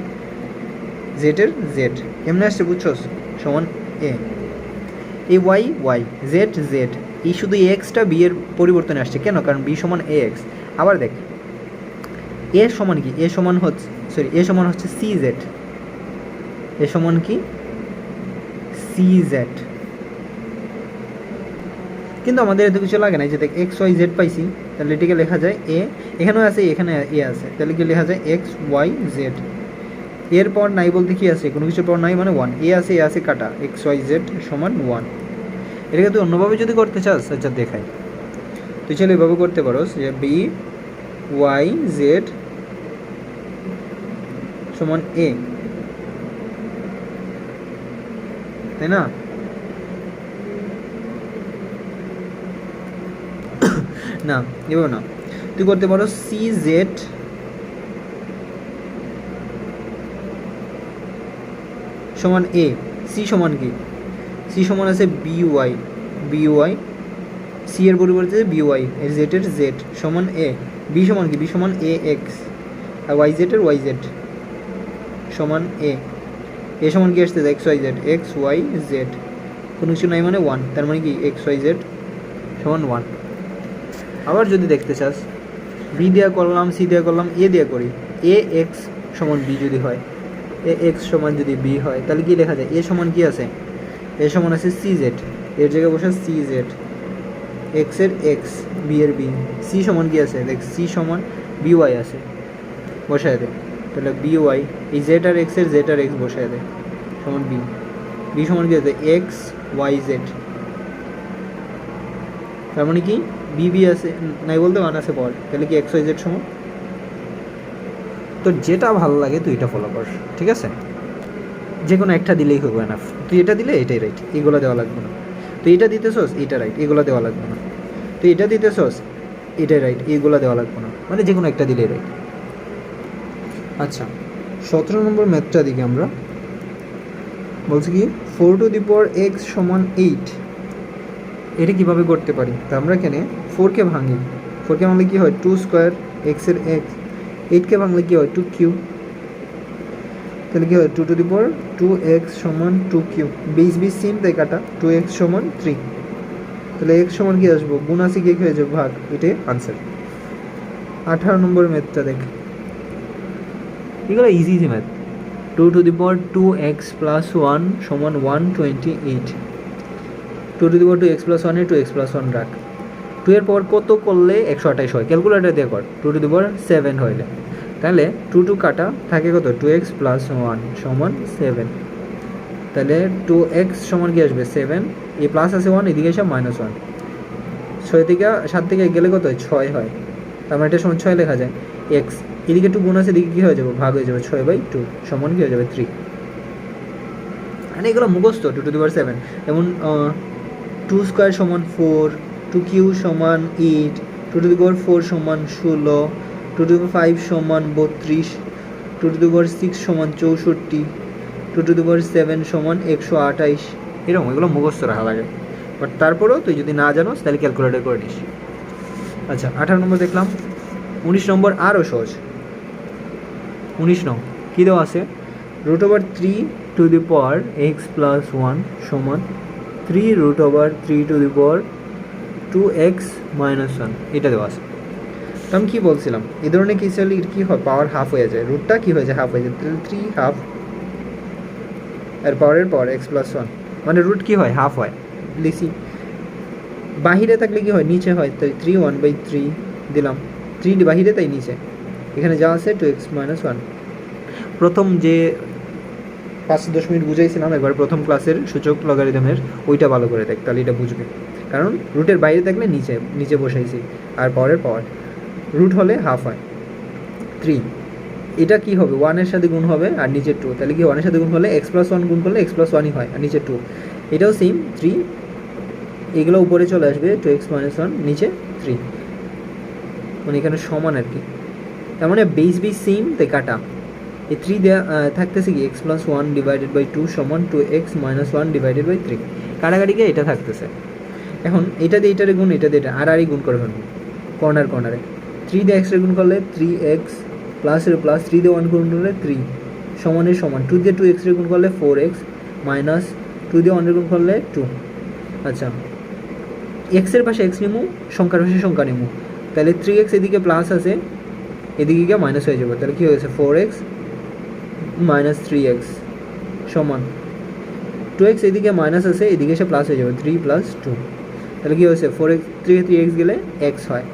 জেড এর জেড এমনি আসছে বুঝছোস, সমান এ, এই ওয়াই ওয়াই, জেড জেড, এই শুধু এক্সটা বি এর পরিবর্তনে আসছে কেন? কারণ বি সমান এ এক্স। আবার দেখ এ সমান কি? এ সমান হচ্ছে এ সমান হচ্ছে সি জেড। এ সমান কি? C Z. কিন্তু আমাদের এত কিছু লাগে না, যে দেখ এক্স ওয়াই জেড পাইছি, তাহলে এটিকে লেখা যায় এ, এখানেও আছে এখানে এ আছে, তাহলে কি লেখা যায় এক্স ওয়াই জেড। এর পর নাই বলতে কি আছে? কোনো কিছুর পর নাই মানে ওয়ান। এ আছে কাটা, এক্স ওয়াই জেড সমান ওয়ান। এটাকে তুই অন্যভাবে যদি করতে চাস, আচ্ছা দেখাই, তুই চাইলে এভাবে করতে পারোস যে বি ওয়াই জেড সমান এ, তাই না? না এভাবে না, তুই করতে পারো সি জেড সমান এ। সি সমান কি? সি সমান আছে B Y, B Y, C এর পরিবর্তে বি ওয়াই, এর জেড এর জেড সমান এ। বি সমান কি? বি সমান এ এক্স, আর ওয়াই জেড এর ওয়াই জেড সমান এ। এ সমান কি আসছে? X Y Z, X Y Z, কোনো কিছু নাই মানে ওয়ান, তার মানে কি এক্স ওয়াই জেড সমান ওয়ান। আবার যদি দেখতে চাস, বি দেওয়া করলাম, সি দেওয়া করলাম, এ দেওয়া করি, এ এক্স সমান বি যদি হয়, এ এক্স সমান যদি বি হয়, তাহলে কি লেখা যায়? এ সমান কি আছে? এ সমান আছে সি জেড, এর জায়গায় বসে সি জেড, এক্স এর এক্স, বি এর বি। সি সমান কি আছে? দেখ সি সমান বি ওয়াই আছে, বসায় দে, তাহলে বি ওয়াই, এই জেড আর এক্স এর জেড আর এক্স বসায় দে সমান বি। বি সমান কি আছে? এক্স ওয়াই জেড, তার মানে কি বি বি আছে, নাই বলতে ওয়ান আছে পর, তাহলে কি এক্স ওয়াই জেড সমান। তো যেটা ভালো লাগে তুই এটা ফলো কর, ঠিক আছে? যে কোনো একটা দিলেই হবে এনাফ। তুই এটা দিলে এটাই রাইট, এগুলো দেওয়া লাগবে না। তুই এটা দিতেছস, এটা রাইট, এগুলো দেওয়া লাগবে না। তুই এটা দিতেছস, এটাই রাইট, এগুলো দেওয়া লাগবে না, মানে যে কোনো একটা দিলেই রাইট। আচ্ছা 17 নম্বর ম্যাথটা দিকে আমরা বলছি কি 4 টু দি পাওয়ার এক্স সমান 8। এটা কীভাবে করতে পারি? তা আমরা এখানে 4কে ভাঙি, 4কে ভাঙলে কী হয়? 2 স্কোয়ার, এক্সের এক্স। 8কে ভাঙলে কী হয়? 2 কিউ, তাহলে কী হয়? 2 টু দি পাওয়ার 2x সমান 2 কিউ। বেস বেস সেম তাই কাটা, 2x সমান 3, তাহলে x সমান কি আসবো? গুণ আছে কি হয়ে যাবে ভাগ, এটাই আনসার। 18 নম্বর ম্যাথটা দেখ, এগুলো easy math. 2 to the power 2x plus 1 সমান 128। 2 to the power 2x plus 1 A 2x plus 1 রাখ। 2 এর পাওয়ার কত করলে 128 হয়? ক্যালকুলেটার দিয়ে কর। 2 টু দি পাওয়ার 7 হইলে, তাহলে 2 টু কাটা থাকে কত? 2x প্লাস 1 সমান 7, তাহলে 2x সমান কি আসবে? 7, এই প্লাস আছে 1, এদিকে এসে -1, 6 থেকে 7 থেকে গেলে কত হয়? 6 হয়, তার মানে এটা সমান 6 লেখা যায়। x এদিকে একটু গুণ আছে, এদিকে কী হয়ে যাবে? ভাগ হয়ে যাবে, 6/2 সমান কী হয়ে যাবে? 3। মানে এগুলো মুখস্থ। 2 টু দি পাওয়ার 7, যেমন 2 স্কোয়ার সমান 4, 2 কিউ সমান 8, 2 টু দি পাওয়ার 4 সমান 16, 2 টু দি পাওয়ার 5 সমান 32, 2 টু দি পাওয়ার 6 সমান 64, 2 টু দি পাওয়ার 7 সমান 128। এরকম এগুলো মুখস্থ রাখা লাগে, বাট তারপরেও তুই যদি না জানোস তাহলে ক্যালকুলেটর করে নিস। আচ্ছা 18 নম্বর দেখলাম। 19 নম্বর আরও সহজ। 19 নং কী দেওয়া আছে? √3 two the power x plus 1 সমান 3√3 two the power 2x minus 1, এটা দেওয়া আছে। তো আমি কী বলছিলাম, এই ধরনের কী চাইলে কী হয়? পাওয়ার হাফ হয়ে যায়, রুটটা কী হয়ে যায়? হাফ হয়ে যায়, তাহলে 3 হাফ আর পাওয়ারের পাওয়ার এক্স প্লাস 1, মানে রুট কী হয়? হাফ হয়। লিখি বাহিরে থাকলে কী হয়? নিচে হয়, তাই 3 1/3 দিলাম, 3 বাহিরে তাই নিচে, এখানে যা আছে 2x মাইনাস 1। প্রথম যে 5-10 মিনিট বুঝাইছিলাম একবার প্রথম ক্লাসের সূচক লগারিদমের, ওইটা ভালো করে দেখ, তাহলে এটা বুঝবে। কারণ রুটের বাইরে থাকলে নিচে নিচে বসাইছি, আর পাওয়ারের পাওয়ার রুট হলে হাফ হয়। 3 এটা কি হবে? 1-এর সাথে গুণ হবে আর নিচে 2, তাহলে কি 1-এর সাথে গুণ হলে x প্লাস 1 গুণ করলে x প্লাস 1ই হয়, আর নিচে 2, এটাও সেম 3, এগুলো উপরে চলে আসবে 2x মাইনাস 1, নিচে 3, মানে এখানে সমান আর কি। তার মানে বেস বেস সেম তাই কাটা, এই 3 দেওয়া থাকতেছে কি? এক্স প্লাস 1 ডিভাইডেড বাই 2 সমান 2x মাইনাস 1 ডিভাইডেড বাই 3, কাটাকাটিকে এটা থাকতেছে। এখন এটা দিয়ে এটারে গুণ, এটা দিয়ে এটা আর গুণ করে ফেলবো কর্নার কর্নারে। 3 দিয়ে এক্সরে গুণ করলে 3x প্লাসের প্লাস, 3 দিয়ে 1 গুণ করলে 3 সমানের সমান, 2 দিয়ে 2x গুণ করলে 4x মাইনাস 2 দিয়ে 1 গুণ করলে 2, আচ্ছা, এক্সের পাশে এক্স নেমু, সংখ্যার পাশে সংখ্যা নেমু, তাহলে 3x এদিকে প্লাস আছে, এদিকে গিয়ে মাইনাস হয়ে যাবে, তাহলে কী হয়েছে 4x মাইনাস 3x সমান 2x এদিকে মাইনাস আছে, এদিকে এসে প্লাস হয়ে যাবে 3 প্লাস 2, তাহলে কী হয়েছে 4x 3x গেলে x হয়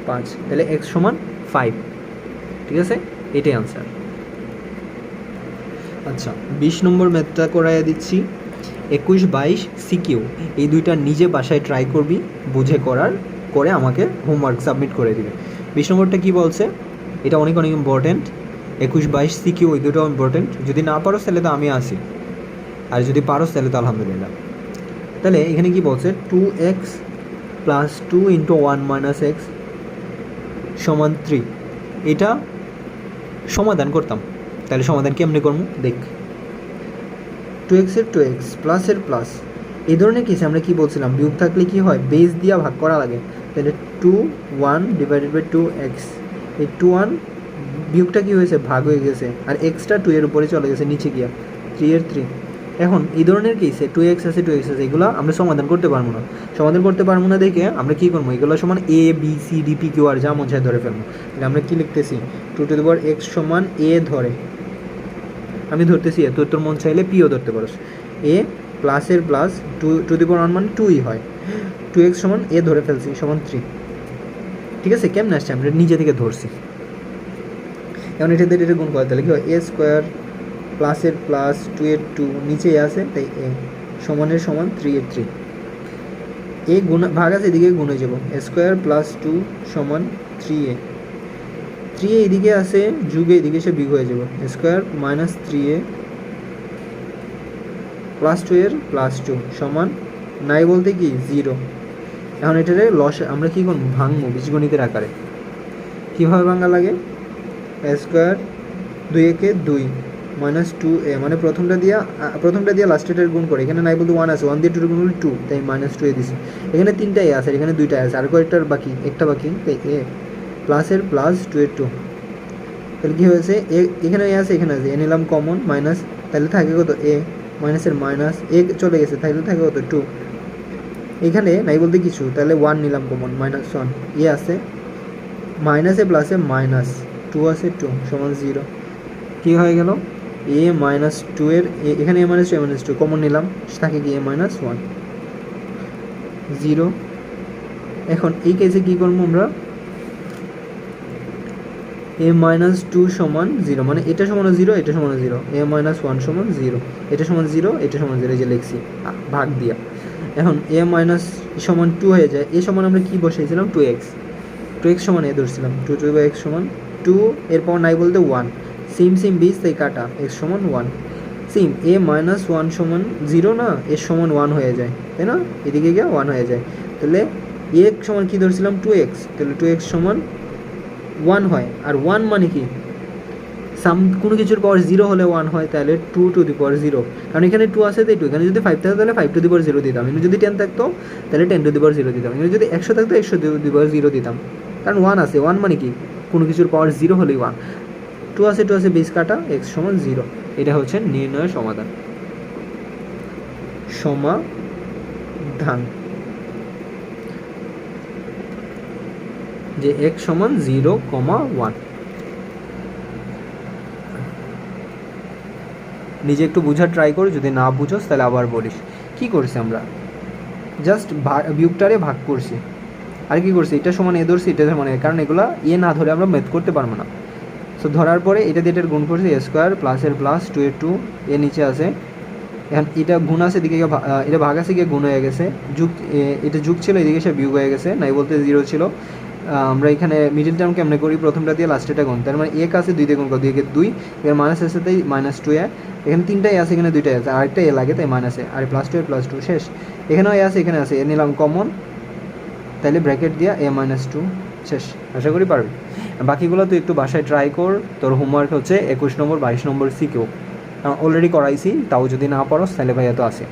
5, তাহলে x সমান 5। ঠিক আছে, এটাই আনসার। আচ্ছা, 20 নম্বর ম্যাথটা করাইয়া দিচ্ছি। 21, 22 সিকিউ, এই দুইটা নিজে বাসায় ট্রাই করবি, বুঝে করে আমাকে হোমওয়ার্ক সাবমিট করে দিবে। 20 নম্বরটা কী বলছে, এটা অনেক অনেক ইম্পর্টেন্ট। 21, 22 সিকিউ এই দুটোও ইম্পর্টেন্ট। যদি না পারো তাহলে তো আমি আসি, আর যদি পারো তাহলে তো আলহামদুলিল্লাহ। তাহলে এখানে কি বলছে 2x plus 2 into 1 minus x সমান 3, এটা সমাধান করতাম। তাহলে সমাধান কেমনে করবো দেখ। 2x এর 2x প্লাসের প্লাস, এই ধরনের কেসে আমরা কি বলছিলাম, বিয়োগ থাকলে কি হয়, বেস দিয়া ভাগ করা লাগে। তাহলে 2 1 ডিভাইডেড বাই 2x, এই 2 1 বিয়োগটা কী হয়েছে, ভাগ হয়ে গেছে, আর এক্সটা 2 এর উপরে চলে গেছে নিচে গিয়া 3 এর 3। এখন এই ধরনের কেসে 2x আছে 2x আছে, এগুলো আমরা সমাধান করতে পারবো না। সমাধান করতে পারবো না দেখে আমরা কী করবো, এগুলো সমান a b c d p q r যা মন চায় ধরে ফেলবো। তাহলে আমরা কী লিখতেছি, 2x সমান a ধরে, আমি ধরতেছি এ, তোর মন চাইলে পিও ধরতে পারোস। এ প্লাসের প্লাস 2 মানে 2ই হয়, 2x সমান এ ধরে ফেলছি সমান 3। ঠিক আছে, কেমন আসছে, আমরা নিজে থেকে ধরছি। এখন এটা দিয়ে এটা গুণ করে, তাহলে কি হয়, a স্কোয়ার প্লাসের প্লাস 2 এর 2 নিচে আছে, তাই এ সমানের সমান 3 এর 3, এ গুণ ভাগ আছে এদিকে গুণ হয়ে যাবো, a স্কোয়ার প্লাস 2 সমান 3a, 3a এদিকে আছে যুগে এদিকে এসে বিগ হয়ে যাবে, স্কোয়ার মাইনাস 3a প্লাস 2 এর প্লাস 2 সমান নাই বলতে কি 0। এখন এটারে লস আমরা কী করবো, ভাঙবো বীজগণিতের আকারে। কীভাবে ভাঙা লাগে, স্কোয়ার 2 একে 2 মাইনাস 2a, মানে প্রথমটা দিয়ে লাস্টেটার গুণ করে, এখানে নাই বলতে 1 আছে, 1 দিয়ে 2 গুণ হলে 2, তাই মাইনাস 2 দিছি। এখানে 3টা এ আছে, এখানে 2টা আছে, আর কয়েকটার বাকি, একটা বাকি, তাই এ প্লাসের প্লাস 2 এর 2, তাহলে কী হয়েছে, এখানে এ আছে এখানে আছে, এ নিলাম কমন মাইনাস, তাহলে থাকে কত এ মাইনাসের মাইনাস, এ চলে গেছে, তাহলে থাকে কত 2, এখানে নাই বলতে কিছু, তাহলে 1 নিলাম কমন মাইনাস 1, এ আছে মাইনাসে প্লাসে মাইনাস 2 আছে 2 সমান 0। কী হয়ে গেল, এ মাইনাস 2 এর এখানে এ মাইনাস 2 এ মাইনাস 2 কমন নিলাম, থাকে কি এ মাইনাস 1 0। এখন এই কেসে কী করবো আমরা, এ মাইনাস 2 সমান 0, মানে এটা সমান 0 এটা সমান 0, এ মাইনাস 1 সমান 0, এটা সমান 0 এটা সমান 0, এই যে লিখছি ভাগ দিয়া। এখন এ মাইনাস সমান 2 হয়ে যায়, এ সমান আমরা কী বসিয়েছিলাম 2x সমান এ ধরছিলাম, 2x সমান 2, এরপর নাই বলতে 1, সিম বিজ তাই কাটা, x সমান 1, সিম এ মাইনাস 1 সমান 0 না, এর সমান 1 হয়ে যায়, তাই না, এদিকে গিয়ে 1 হয়ে যায়, তাহলে এ সমান কী ধরছিলাম 2x, তাহলে 2x সমান 1 হয়, আর 1 মানে কি, কোনো কিছুর পাওয়ার 0 হলে 1 হয়, তাহলে 2 টু দি পাওয়ার 0, কারণ এখানে 2 আছে তাই 2, এখানে যদি 5 থাকতো তাহলে 5 টু দি পাওয়ার 0 দিতাম, এখানে যদি 10 থাকতো তাহলে 10 টু দি পাওয়ার 0 দিতাম, এখানে যদি 100 থাকতো 100 টু দি পাওয়ার 0 দিতাম, কারণ 1 আছে, 1 মানে কি কোনো কিছুর পাওয়ার 0 হলেই 1, 2 আছে বেস কাটা, x সমান 0। এটা হচ্ছে নির্ণয়ের সমাধান, যে x সমান 0, 1। নিজে একটু বোঝার ট্রাই কর, যদি না বুঝোস তাহলে আবার বলিস। কি করছি আমরা, জাস্ট বিয়োগটারে ভাগ করছি, আর কি করছি, এটা সমান এ ধরছি, এটা সমান এ, কারণ এগুলো এ না ধরে আমরা ম্যাথ করতে পারবো না। সো ধরার পরে এটা দিয়ে এটার গুণ করছি, এ স্কোয়ার প্লাসের প্লাস 2 এর 2, এ নিচে আছে, এখন এটা গুণ আছে এদিকে, এটা ভাগ আছে গিয়ে গুণ হয়ে গেছে, এটা যুগ ছিল এদিকে সে বিয়োগ হয়ে গেছে, নাই বলতে 0 ছিল। আমরা এখানে মিডিল টার্ম কেমনে করি, প্রথমটা দিয়ে লাস্টেটা গুণ, তার মানে এক আছে 2 দিয়ে গুণ করো, 2 × 2, এর মাইনাস আছে তাই মাইনাস 2 এ, এখানে 3টাই আছে এখানে 2টাই আছে, আরেকটা এ লাগে তাই মাইনাসে, আর প্লাস 2 এর প্লাস 2 শেষ, এখানেও এ আছে এখানে আছে, এ নিলাম কমন, তাহলে ব্র্যাকেট দিয়া এ মাইনাস 2 শেষ। আশা করি পারবি, বাকিগুলো তুই একটু বাসায় ট্রাই কর। তোর হোমওয়ার্ক হচ্ছে 21 নম্বর 22 নম্বর সিকিউ অলরেডি করাইছি, তাও যদি না পারোস তাহলে ভাইয়া তো আছে।